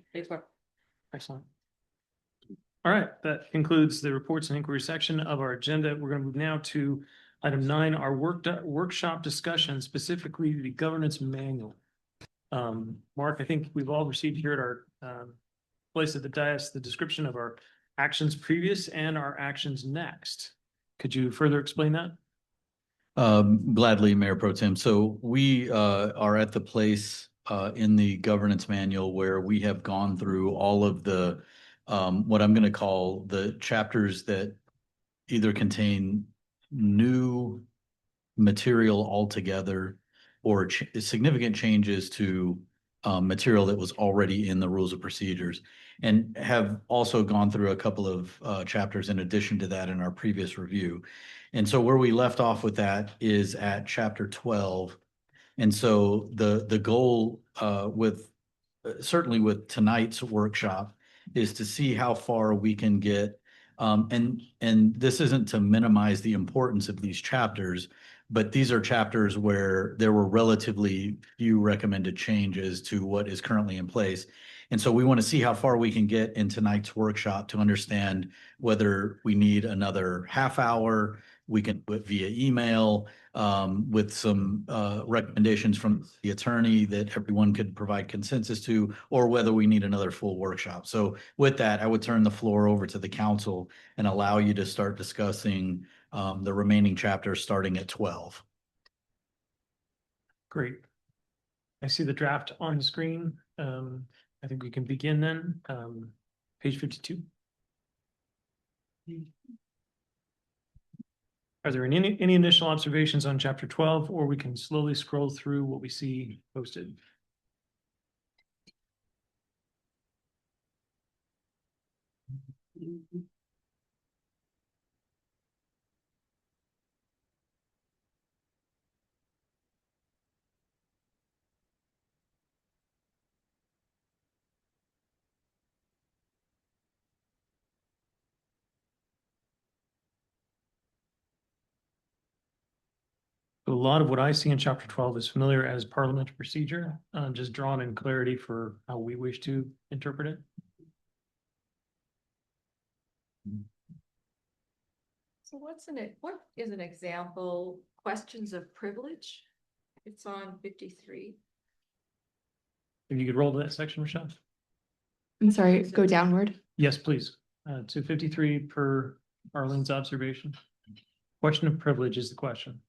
Excellent. All right, that concludes the reports and inquiry section of our agenda. We're going to move now to item 9, our workshop discussion, specifically the governance manual. Mark, I think we've all received here at our place at the dais the description of our actions previous and our actions next. Could you further explain that? Gladly, Mayor Pro Tem. So we are at the place in the governance manual where we have gone through all of the what I'm going to call the chapters that either contain new material altogether or significant changes to material that was already in the rules of procedures, and have also gone through a couple of chapters in addition to that in our previous review. And so where we left off with that is at chapter 12. And so the goal with certainly with tonight's workshop is to see how far we can get. And this isn't to minimize the importance of these chapters, but these are chapters where there were relatively few recommended changes to what is currently in place. And so we want to see how far we can get in tonight's workshop to understand whether we need another half hour. We can put via email with some recommendations from the attorney that everyone could provide consensus to, or whether we need another full workshop. So with that, I would turn the floor over to the council and allow you to start discussing the remaining chapters starting at 12. Great. I see the draft on the screen. I think we can begin then. Page 52. Are there any initial observations on chapter 12, or we can slowly scroll through what we see posted? A lot of what I see in chapter 12 is familiar as parliamentary procedure, just drawn in clarity for how we wish to interpret it. So what is an example, questions of privilege? It's on 53. If you could roll to that section, Rochelle. I'm sorry, go downward. Yes, please. To 53 per Arlene's observation. Question of privilege is the question.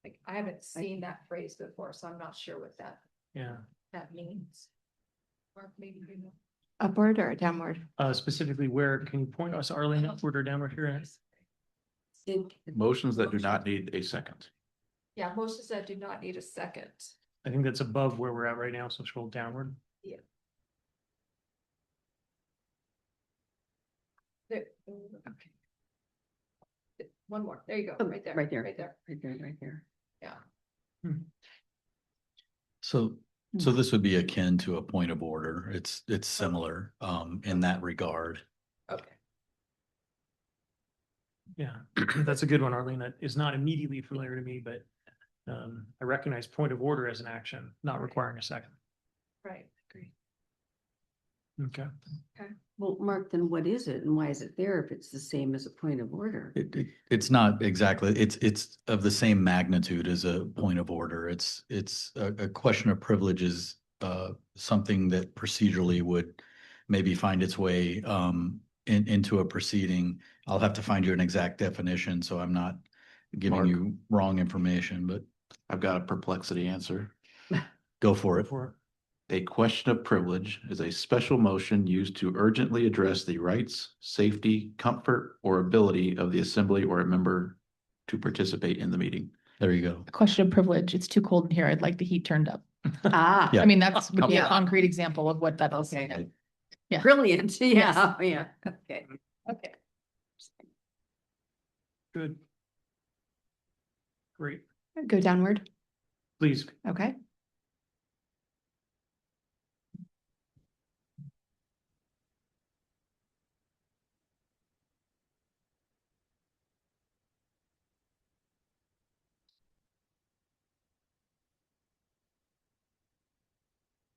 Like, I haven't seen that phrase before, so I'm not sure what that means. Or maybe you know. Upward or downward? Specifically, where can you point us, Arlene, upward or downward here? Motions that do not need a second. Yeah, motions that do not need a second. I think that's above where we're at right now, so scroll downward. Yeah. There, okay. One more. There you go. Right there. Right there. Right there. Right there, right there. Yeah. So this would be akin to a point of order. It's similar in that regard. Okay. Yeah, that's a good one, Arlene. That is not immediately familiar to me, but I recognize point of order as an action, not requiring a second. Right. Agree. Okay. Well, Mark, then what is it and why is it there if it's the same as a point of order? It's not exactly, it's of the same magnitude as a point of order. It's a question of privilege is something that procedurally would maybe find its way into a proceeding. I'll have to find you an exact definition, so I'm not giving Mark. you wrong information, but I've got a perplexity answer. go for it. A question of privilege is a special motion used to urgently address the rights, safety, comfort, or ability of the assembly or a member to participate in the meeting. There you go. A question of privilege. It's too cold in here. I'd like the heat turned up. Ah, Yeah. I mean, that's would be a Yeah. concrete example of what that is. okay. Yeah. Brilliant. Yeah, yeah. Okay. Okay. Good. Great. Go downward. Please. Okay.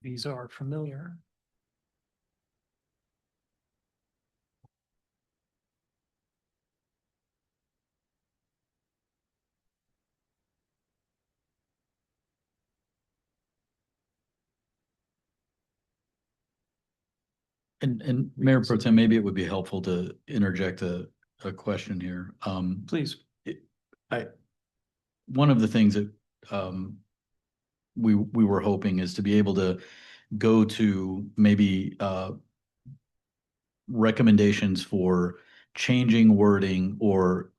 These are familiar. And Mayor Pro Tem, maybe it would be helpful to interject a question here. Please. One of the things that we were hoping is to be able to go to maybe recommendations for changing wording or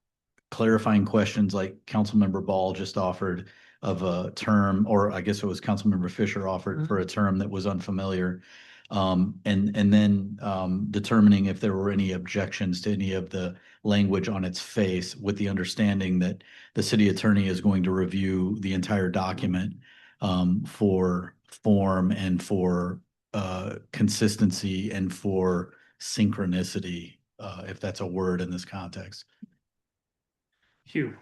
clarifying questions like Councilmember Ball just offered of a term, or I guess it was Councilmember Fisher offered for a term that was unfamiliar. And then determining if there were any objections to any of the language on its face, with the understanding that the city attorney is going to review the entire document for form and for consistency and for synchronicity, if that's a word in this context. Hugh.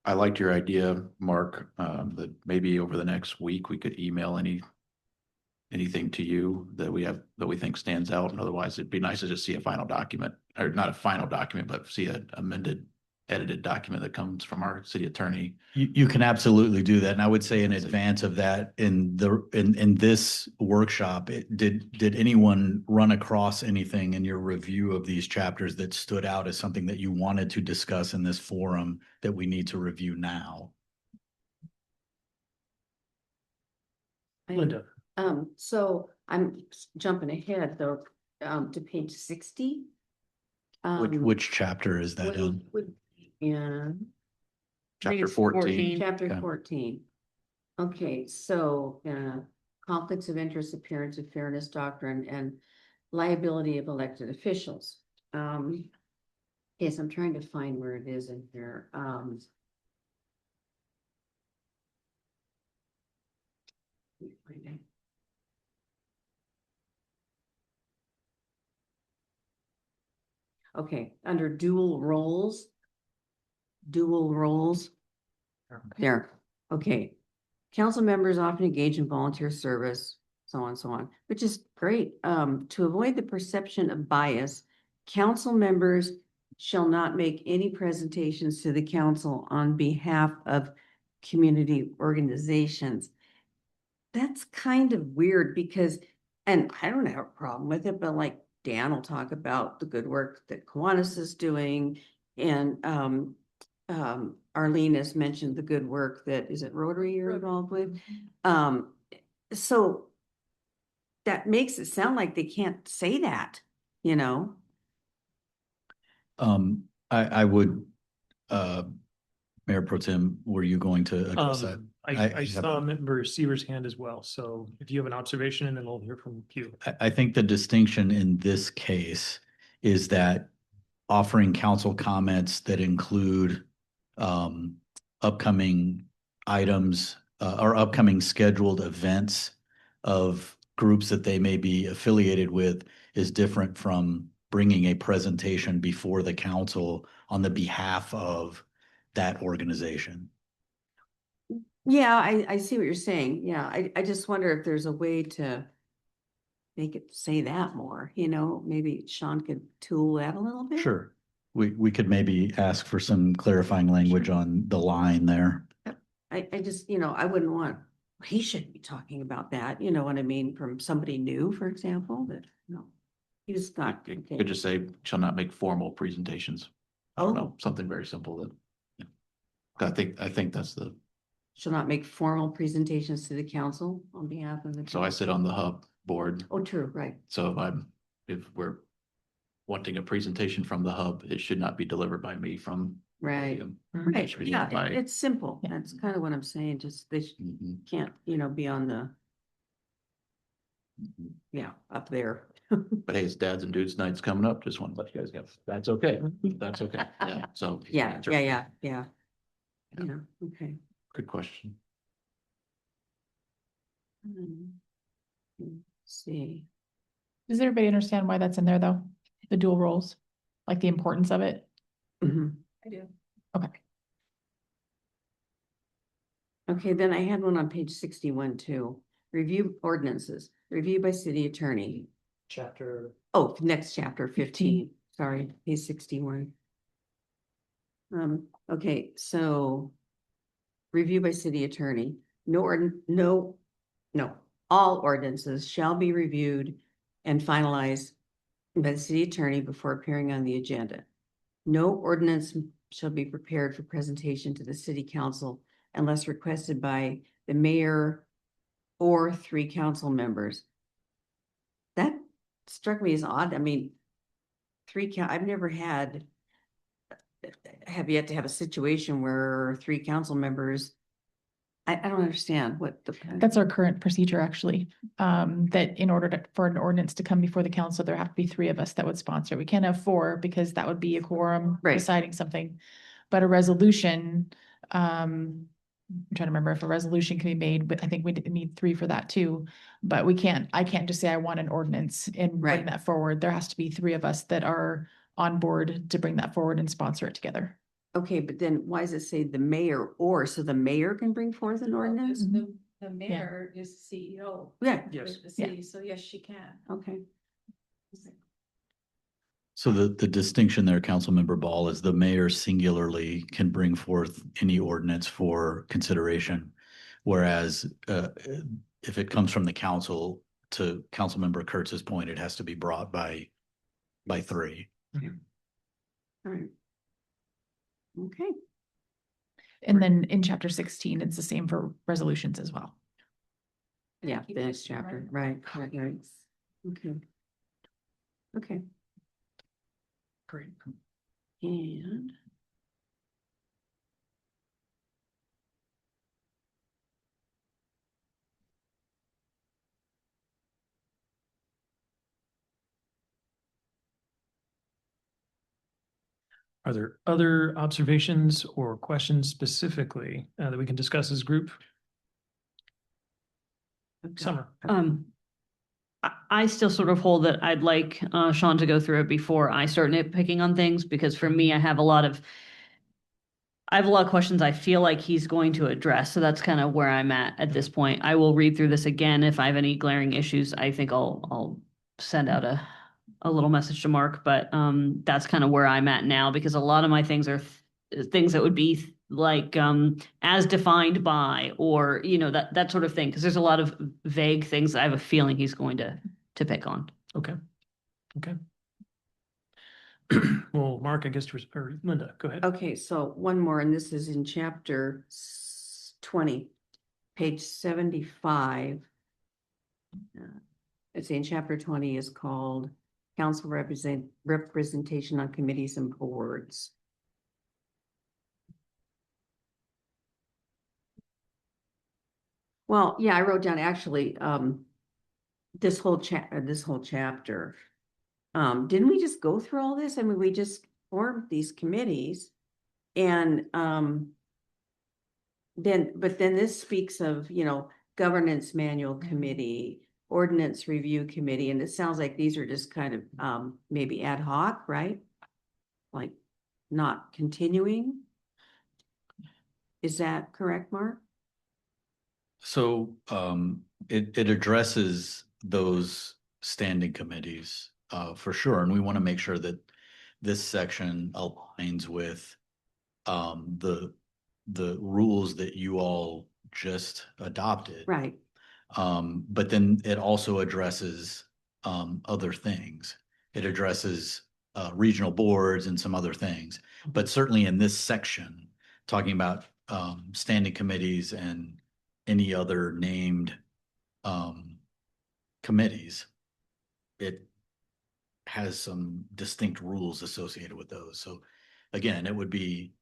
I liked your idea, Mark, that maybe over the next week we could email anything to you that we think stands out. And otherwise, it'd be nice to just see a final document, or not a final document, but see an amended, edited document that comes from our city attorney. You can absolutely do that. And I would say in advance of that, in this workshop, did anyone run across anything in your review of these chapters that stood out as something that you wanted to discuss in this forum that we need to review now? Linda. So I'm jumping ahead though, to page 60. Which chapter is that in? Yeah. Chapter 14. Chapter Okay. 14. Okay, so conflicts of interest, appearance of fairness doctrine, and liability of elected officials. Yes, I'm trying to find where it is in here. Okay, under dual roles. There, okay. Council members often engage in volunteer service, so on and so on, which is great. To avoid the perception of bias, council members shall not make any presentations to the council on behalf of community organizations. That's kind of weird because, and I don't have a problem with it, but like Dan will talk about the good work that Kiwanis is doing, and Arlene has mentioned the good work that, is it Rotary you're involved with? So that makes it sound like they can't say that, you know? I would, Mayor Pro Tem, were you going to address that? I saw Member Seaver's hand as well. So if you have an observation, and then we'll hear from Hugh. I think the distinction in this case is that offering council comments that include upcoming items or upcoming scheduled events of groups that they may be affiliated with is different from bringing a presentation before the council on the behalf of that organization. Yeah, I see what you're saying. Yeah, I just wonder if there's a way to make it say that more, you know, maybe Sean could tool that a little bit. Sure. We could maybe ask for some clarifying language on the line there. I just, you know, I wouldn't want, he shouldn't be talking about that, you know what I mean, from somebody new, for example, that, no. He was not. You could just say, shall not make formal presentations. I don't know, something very simple that. Yeah. I think that's the. Shall not make formal presentations to the council on behalf of the. So I sit on the hub board. Oh, true, right. So if we're wanting a presentation from the hub, it should not be delivered by me from. Right, right, yeah, it's simple, that's kind of what I'm saying, just they can't, you know, be on the. Yeah, up there. But hey, it's dads and dudes nights coming up, just want to let you guys know, that's okay, that's okay, yeah, so. Yeah, okay. Good question. Let's see. Does everybody understand why that's in there, though? The dual roles, like the importance of it? I do. Okay. Okay, then I had one on page 61 too. Review ordinances, review by city attorney. Chapter. Oh, next chapter 15, sorry, page 61. Okay, so review by city attorney. All ordinances shall be reviewed and finalized by the city attorney before appearing on the agenda. No ordinance shall be prepared for presentation to the city council unless requested by the mayor or 3 council members. struck me as odd. I mean, I've never have yet to have a situation where 3 council members. I don't understand what the. That's our current procedure, actually. That in order for an ordinance to come before the council, there have to be 3 of us that would sponsor. We can't have 4 because that would be a quorum Right. deciding something. But a resolution, I'm trying to remember if a resolution can be made, but I think we need 3 for that too. But I can't just say I want an ordinance and bring Right. that forward. There has to be 3 of us that are on board to bring that forward and sponsor it together. Okay, but then why does it say the mayor so the mayor can bring forth an ordinance? The mayor is CEO. Yeah. Yes. of the city, so yes, she can. Okay. So the distinction there, Councilmember Ball, is the mayor singularly can bring forth any ordinance for consideration. Whereas if it comes from the council, to Councilmember Kurtz's point, it has to be brought by 3. All right. Okay. And then in chapter 16, it's the same for resolutions as well. Yeah, the next chapter, right. Okay. Okay. Great. And. Are there other observations or questions specifically that we can discuss as a group? Summer. I still sort of hold that I'd like Sean to go through it before I start nitpicking on things, because for me, I have a lot of questions I feel like he's going to address. So that's kind of where I'm at this point. I will read through this again. If I have any glaring issues, I think I'll send out a little message to Mark, but that's kind of where I'm at now, because a lot of my things are things that would be like as defined by, or that sort of thing, because there's a lot of vague things I have a feeling he's going to pick on. Okay. Well, Mark, I guess, or Linda, go ahead. Okay, so one more, and this is in chapter 20, page 75. It's in chapter 20 is called Council Representation on Committees and Boards. Well, yeah, I wrote down actually, this whole chapter. Didn't we just go through all this? I mean, we just formed these committees and, then this speaks of, governance manual committee, ordinance review committee, and it sounds like these are just kind of, maybe ad hoc, right? Like not continuing. Is that correct, Mark? So it addresses those standing committees for sure. And we want to make sure that this section aligns with the rules that you all just adopted. Right. But then it also addresses other things. It addresses regional boards and some other things. But certainly in this section, talking about standing committees and any other named committees, it has some distinct rules associated with those. So again, it would be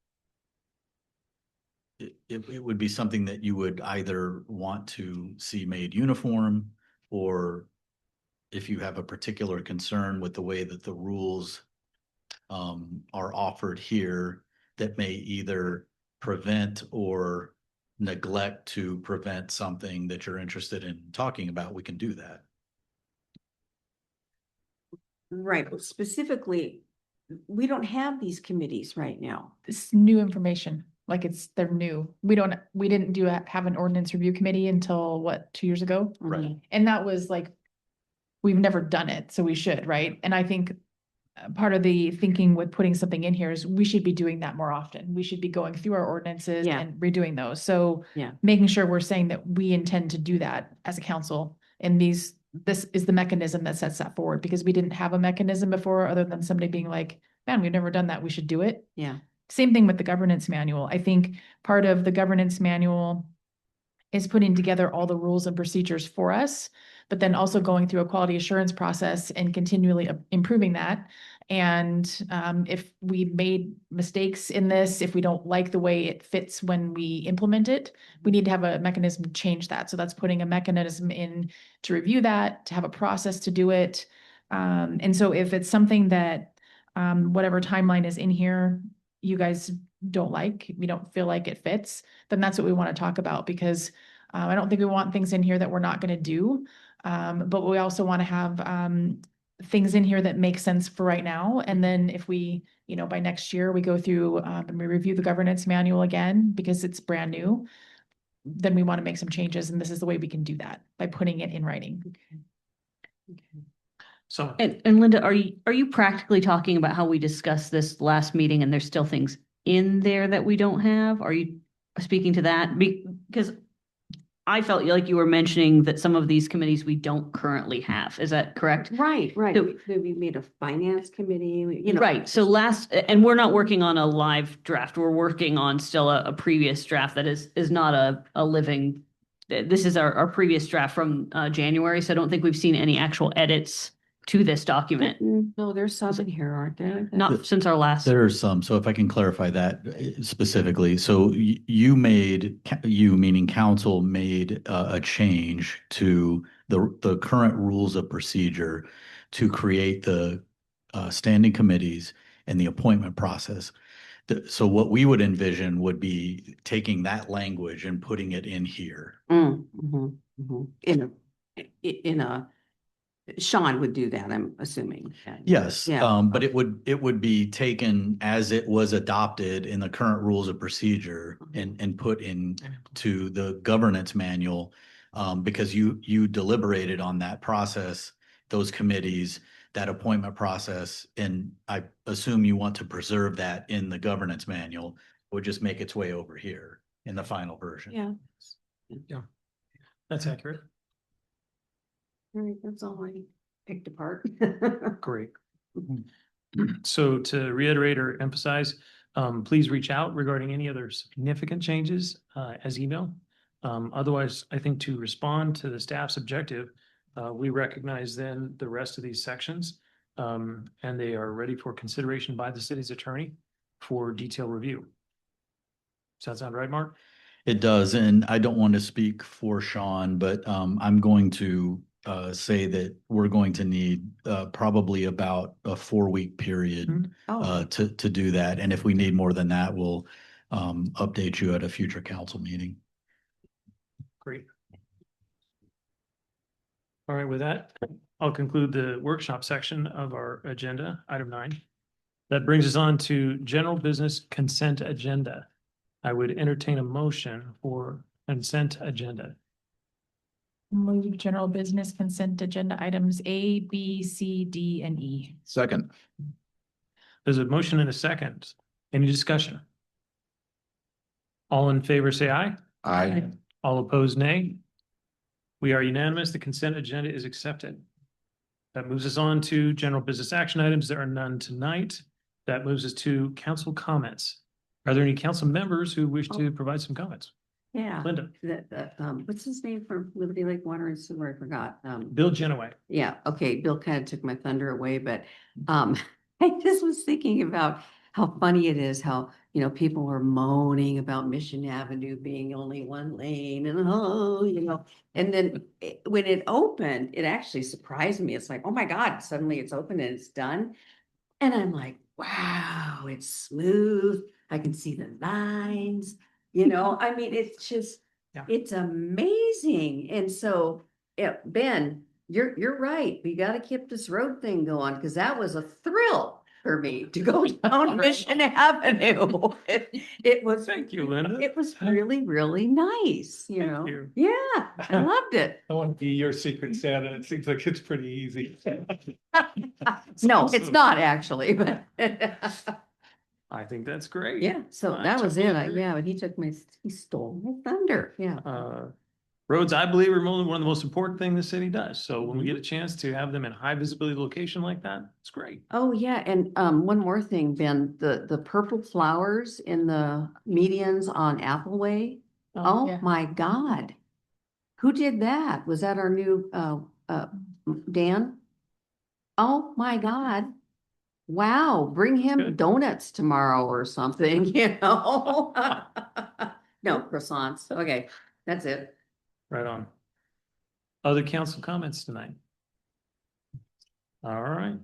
something that you would either want to see made uniform, or if you have a particular concern with the way that the rules are offered here, that may either prevent or neglect to prevent something that you're interested in talking about, we can do that. Right, but specifically, we don't have these committees right now. This new information, like they're new. We didn't have an ordinance review committee until 2 years ago? Right. And that was like, we've never done it, so we should, right? And I think part of the thinking with putting something in here is we should be doing that more often. We should be going through our ordinances and redoing those. So making sure we're saying that we intend to do that as a council, and this is the mechanism that sets that forward, because we didn't have a mechanism before other than somebody being like, man, we've never done that, we should do it. Yeah. Same thing with the governance manual. I think part of the governance manual is putting together all the rules and procedures for us but then also going through a quality assurance process and continually improving that. And if we made mistakes in this, if we don't like the way it fits when we implement it, we need to have a mechanism to change that. So that's putting a mechanism in to review that, to have a process to do it. And so if it's something that whatever timeline is in here, you guys don't like, we don't feel like it fits, then that's what we want to talk about, because I don't think we want things in here that we're not going to do. But we also want to have things in here that make sense for right now. And then if we, by next year, we go through and we review the governance manual again, because it's brand new, then we want to make some changes. And this is the way we can do that, by putting it in writing. So, And Linda, are you practically talking about how we discussed this last meeting and there's still things in there that we don't have? Are you speaking to that? Because I felt like you were mentioning that some of these committees we don't currently have. Is that correct? Right. So- We made a finance committee, Right. So and we're not working on a live draft. We're working on still a previous draft that is not a living. This is our previous draft from January. So I don't think we've seen any actual edits to this document. No, there's some in here, aren't there? Not since our last. There are some, so if I can clarify that specifically, so you meaning council made a change to the current rules of procedure to create the standing committees and the appointment process. So what we would envision would be taking that language and putting it in here. In a Sean would do that, I'm assuming. Yes, Yeah. but it would be taken as it was adopted in the current rules of procedure and put into the governance manual. Because you deliberated on that process, those committees, that appointment process, and I assume you want to preserve that in the governance manual. It would just make its way over here in the final version. Yeah. that's accurate. All right, that's all I picked apart. Great. So to reiterate or emphasize, please reach out regarding any other significant changes as email. Otherwise, I think to respond to the staff's objective, we recognize then the rest of these sections, and they are ready for consideration by the city's attorney for detailed review. Does that sound right, Mark? It does, and I don't want to speak for Sean, but I'm going to say that we're going to need probably about a 4-week period to do that. And if we need more than that, we'll update you at a future council meeting. Great. All right, with that, I'll conclude the workshop section of our agenda, item 9. That brings us on to general business consent agenda. I would entertain a motion for consent agenda. Move general business consent agenda items A, B, C, D, and E. Second. There's a motion and a second. Any discussion? All in favor, say aye. Aye. All opposed, nay. We are unanimous. The consent agenda is accepted. That moves us on to general business action items. There are none tonight. That moves us to council comments. Are there any council members who wish to provide some comments? Yeah. Linda. What's his name from Liberty Lake Water and Sewer? I forgot. Bill Genoway. Yeah, okay, Bill kind of took my thunder away, but I just was thinking about how funny it is, how, people were moaning about Mission Avenue being only one lane and and then when it opened, it actually surprised me. It's like, oh my God, suddenly it's open and it's done. And I'm like, wow, it's smooth. I can see the lines, I mean, it's just, it's amazing. And so, Ben, you're right. We got to keep this road thing going, because that was a thrill for me to go down Mission Avenue. It was. Thank you, Linda. It was really, really nice, Thank you. Yeah, I loved it. I want to be your secret Santa. It seems like it's pretty easy. No, it's not actually, but. I think that's great. Yeah, so I that was totally it. agree. But he stole my thunder. Yeah. Roads, I believe, are one of the most important things the city does. So when we get a chance to have them in high visibility location like that, it's great. Oh, yeah. And one more thing, Ben, the purple flowers in the medians on Appleway. Oh yeah. my God. Who did that? Was that our new Dan? Oh, my God. Wow, bring him Good. donuts tomorrow or something, you know? No, croissants. Okay, that's it. Right on. Other council comments tonight? All right.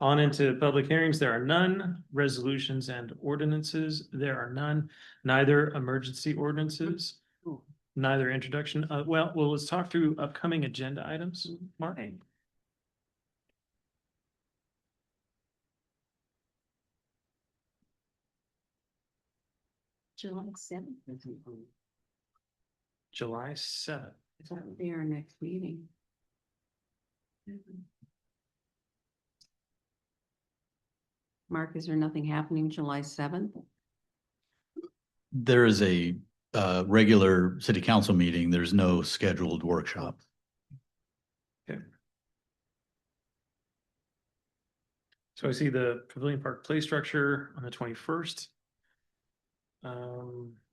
On into public hearings, there are none. Resolutions and ordinances, there are none. Neither emergency ordinances, neither introduction. Well, let's talk through upcoming agenda items. Mark? July 7th. July 7th. That would be our next meeting. Mark, is there nothing happening July 7th? There is a regular city council meeting. There's no scheduled workshop. Okay. So I see the Pavilion Park play structure on the 21st.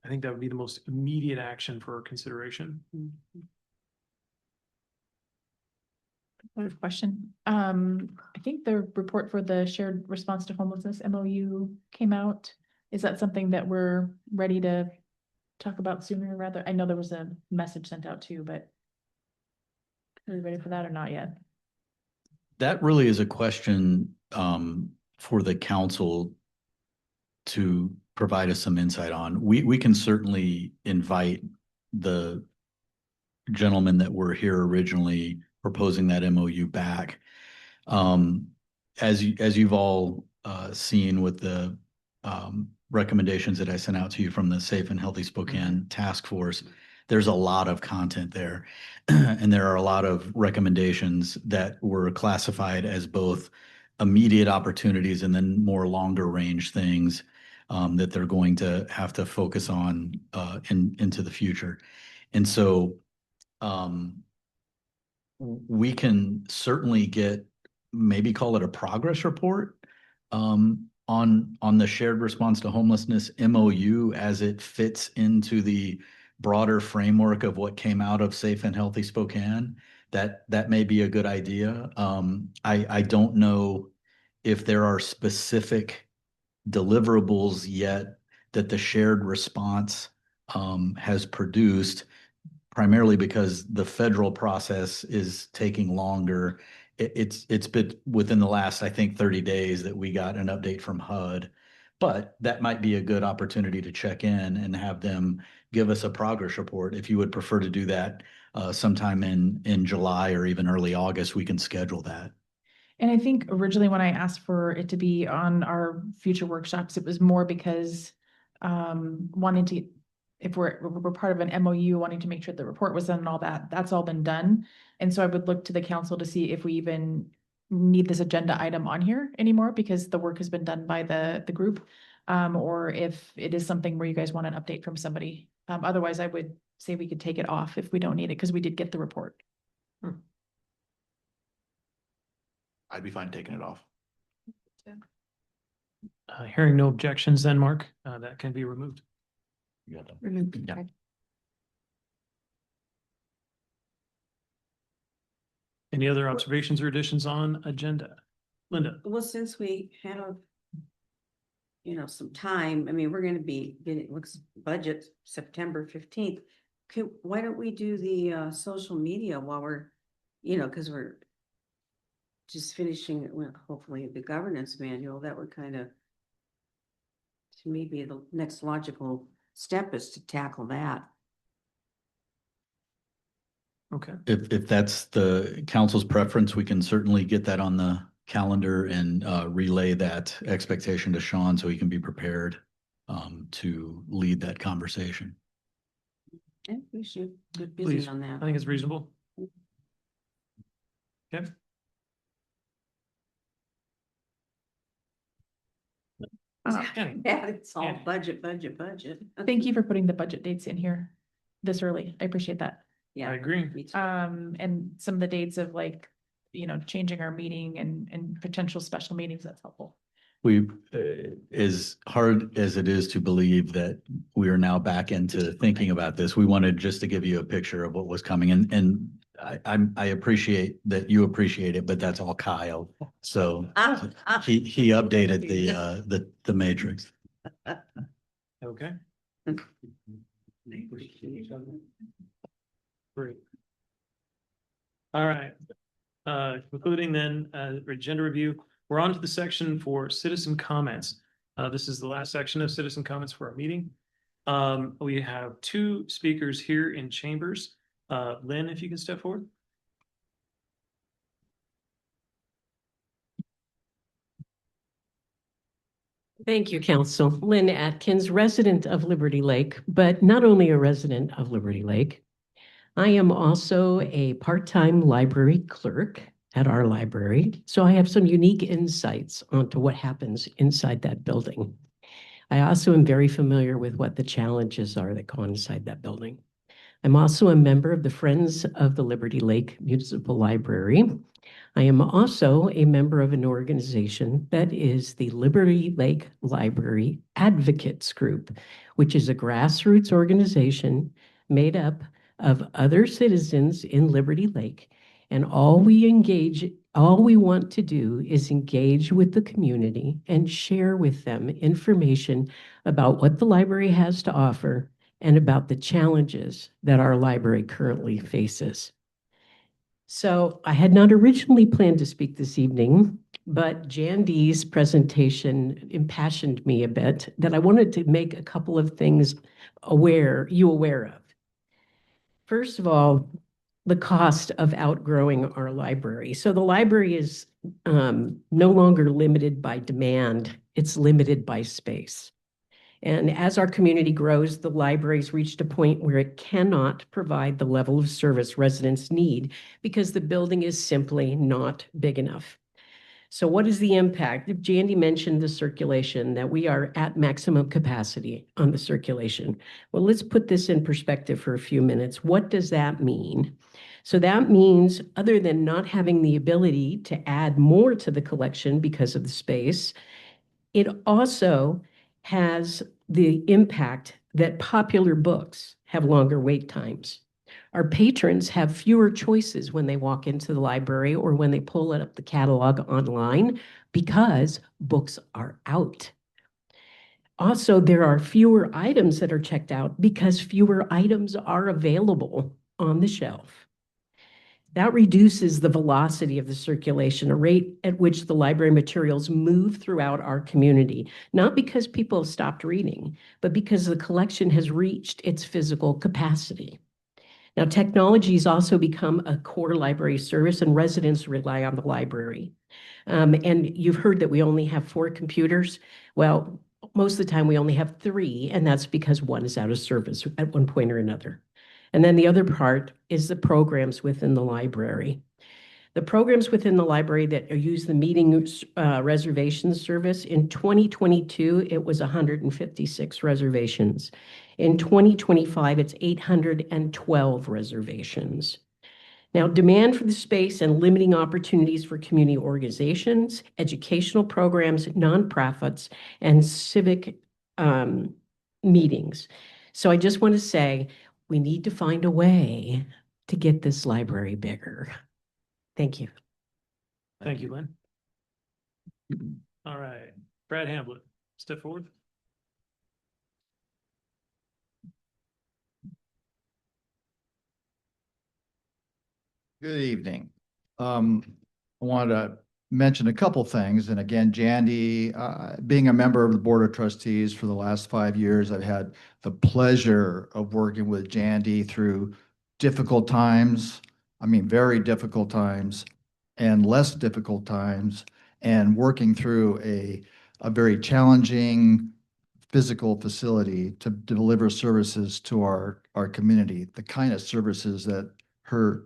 I think that would be the most immediate action for consideration. I have a question. I think the report for the shared response to homelessness MOU came out. Is that something that we're ready to talk about sooner rather? I know there was a message sent out too, but are we ready for that or not yet? That really is a question for the council to provide us some insight on. We can certainly invite the gentlemen that were here originally proposing that MOU back. As you've all seen with the recommendations that I sent out to you from the Safe and Healthy Spokane Task Force, there's a lot of content there. And there are a lot of recommendations that were classified as both immediate opportunities and then more longer range things that they're going to have to focus on into the future. And so we can certainly get, maybe call it a progress report on the shared response to homelessness MOU as it fits into the broader framework of what came out of Safe and Healthy Spokane. That may be a good idea. I don't know if there are specific deliverables yet that the shared response has produced, primarily because the federal process is taking longer. It's been within the last, I think, 30 days that we got an update from HUD, but that might be a good opportunity to check in and have them give us a progress report. If you would prefer to do that sometime in July or even early August, we can schedule that. And I think originally when I asked for it to be on our future workshops, it was more because wanting to, if we're part of an MOU, wanting to make sure the report was done and all that, that's all been done. And so I would look to the council to see if we even need this agenda item on here anymore because the work has been done by the group, or if it is something where you guys want an update from somebody. Otherwise, I would say we could take it off if we don't need it because we did get the report. I'd be fine taking it off. Hearing no objections then, Mark, that can be removed. You got that? Remove. Yeah. Okay. Any other observations or additions on agenda? Linda? Well, since we have, some time, I mean, we're gonna be getting, looks budget September 15th. Why don't we do the social media while we're, because we're just finishing, well, hopefully the governance manual, that would kind of, to me, be the next logical step is to tackle that. Okay. If that's the council's preference, we can certainly get that on the calendar and relay that expectation to Sean so he can be prepared to lead that conversation. Yeah, we should get Please. busy on that. I think it's reasonable. Okay. Yeah, it's all Annie. budget. Thank you for putting the budget dates in here this early. I appreciate that. Yeah. I agree. Me too. And some of the dates of changing our meeting and potential special meetings, that's helpful. We, as hard as it is to believe that we are now back into thinking about this, we wanted just to give you a picture of what was coming. And I appreciate that you appreciate it, but that's all Kyle. So he updated the matrix. Okay. Great. All right. Concluding then, agenda review, we're on to the section for citizen comments. This is the last section of citizen comments for our meeting. We have two speakers here in chambers. Lynn, if you can step forward. Thank you, Council. Lynn Atkins, resident of Liberty Lake, but not only a resident of Liberty Lake, I am also a part-time library clerk at our library, so I have some unique insights onto what happens inside that building. I also am very familiar with what the challenges are that go inside that building. I'm also a member of the Friends of the Liberty Lake Municipal Library. I am also a member of an organization that is the Liberty Lake Library Advocates Group, which is a grassroots organization made up of other citizens in Liberty Lake. And all we want to do is engage with the community and share with them information about what the library has to offer and about the challenges that our library currently faces. So I had not originally planned to speak this evening, but Jan Dee's presentation impassioned me a bit that I wanted to make a couple of things aware of. First of all, the cost of outgrowing our library. So the library is no longer limited by demand, it's limited by space. And as our community grows, the library's reached a point where it cannot provide the level of service residents need because the building is simply not big enough. So what is the impact? Jandy mentioned the circulation, that we are at maximum capacity on the circulation. Well, let's put this in perspective for a few minutes. What does that mean? So that means, other than not having the ability to add more to the collection because of the space, it also has the impact that popular books have longer wait times. Our patrons have fewer choices when they walk into the library or when they pull up the catalog online because books are out. Also, there are fewer items that are checked out because fewer items are available on the shelf. That reduces the velocity of the circulation, a rate at which the library materials move throughout our community, not because people have stopped reading, but because the collection has reached its physical capacity. Now, technology has also become a core library service, and residents rely on the library. And you've heard that we only have 4 computers. Well, most of the time we only have 3, and that's because one is out of service at one point or another. And then the other part is the programs within the library. The programs within the library that use the meeting reservation service, in 2022, it was 156 reservations. In 2025, it's 812 reservations. Now, demand for the space and limiting opportunities for community organizations, educational programs, nonprofits, and civic meetings. So I just want to say, we need to find a way to get this library bigger. Thank you. Thank you, Lynn. All right, Brad Hamblett, step forward. Good evening. I wanted to mention a couple things. And again, Jandy, being a member of the Board of Trustees for the last 5 years, I've had the pleasure of working with Jandy through difficult times. I mean, very difficult times and less difficult times, and working through a very challenging physical facility to deliver services to our community, the kind of services that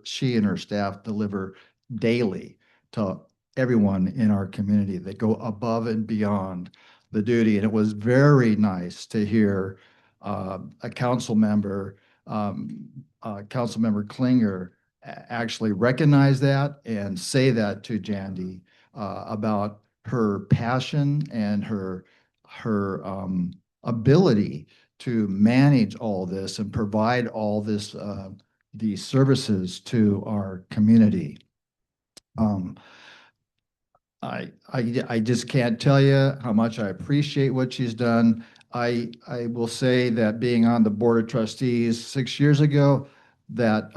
she and her staff deliver daily to everyone in our community. That go above and beyond the duty. And it was very nice to hear a council member, Councilmember Klinger, actually recognize that and say that to Jandy about her passion and her ability to manage all this and provide all this the services to our community. I just can't tell you how much I appreciate what she's done. I will say that being on the Board of Trustees 6 years ago, that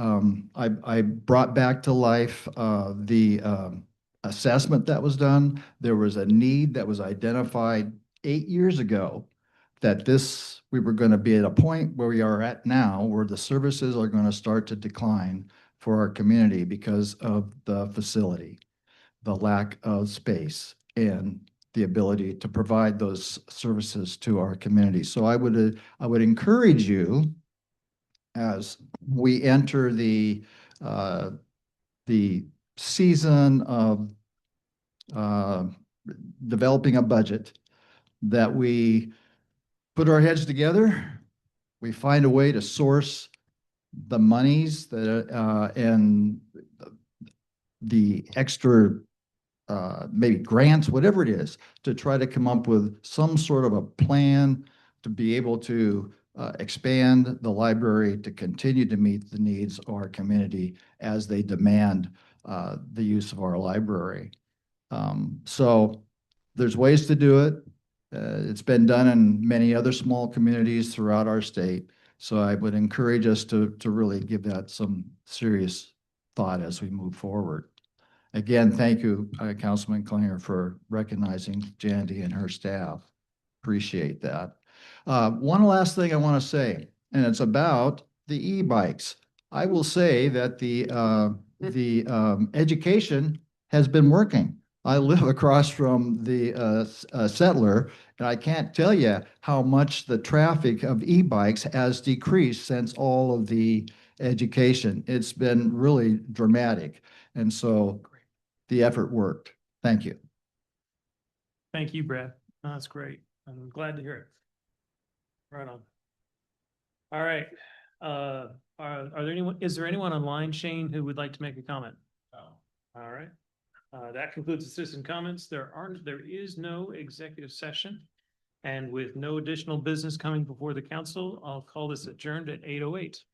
I brought back to life the assessment that was done. There was a need that was identified 8 years ago that we were going to be at a point where we are at now, where the services are going to start to decline for our community because of the facility, the lack of space, and the ability to provide those services to our community. So I would encourage you, as we enter the season of developing a budget, that we put our heads together, we find a way to source the monies that and the extra maybe grants, whatever it is, to try to come up with some sort of a plan to be able to expand the library to continue to meet the needs of our community as they demand the use of our library. So there's ways to do it. It's been done in many other small communities throughout our state. So I would encourage us to really give that some serious thought as we move forward. Again, thank you, Councilman Klinger, for recognizing Jandy and her staff. Appreciate that. One last thing I want to say, and it's about the e-bikes. I will say that the education has been working. I live across from the Settler, and I can't tell you how much the traffic of e-bikes has decreased since all of the education. It's been really dramatic. And so the effort worked. Thank you. Thank you, Brad. That's great. I'm glad to hear it. Right on. All right. Is there anyone online, Shane, who would like to make a comment? No. All right. That concludes the citizen comments. There is no executive session. And with no additional business coming before the council, I'll call this adjourned at 8:08.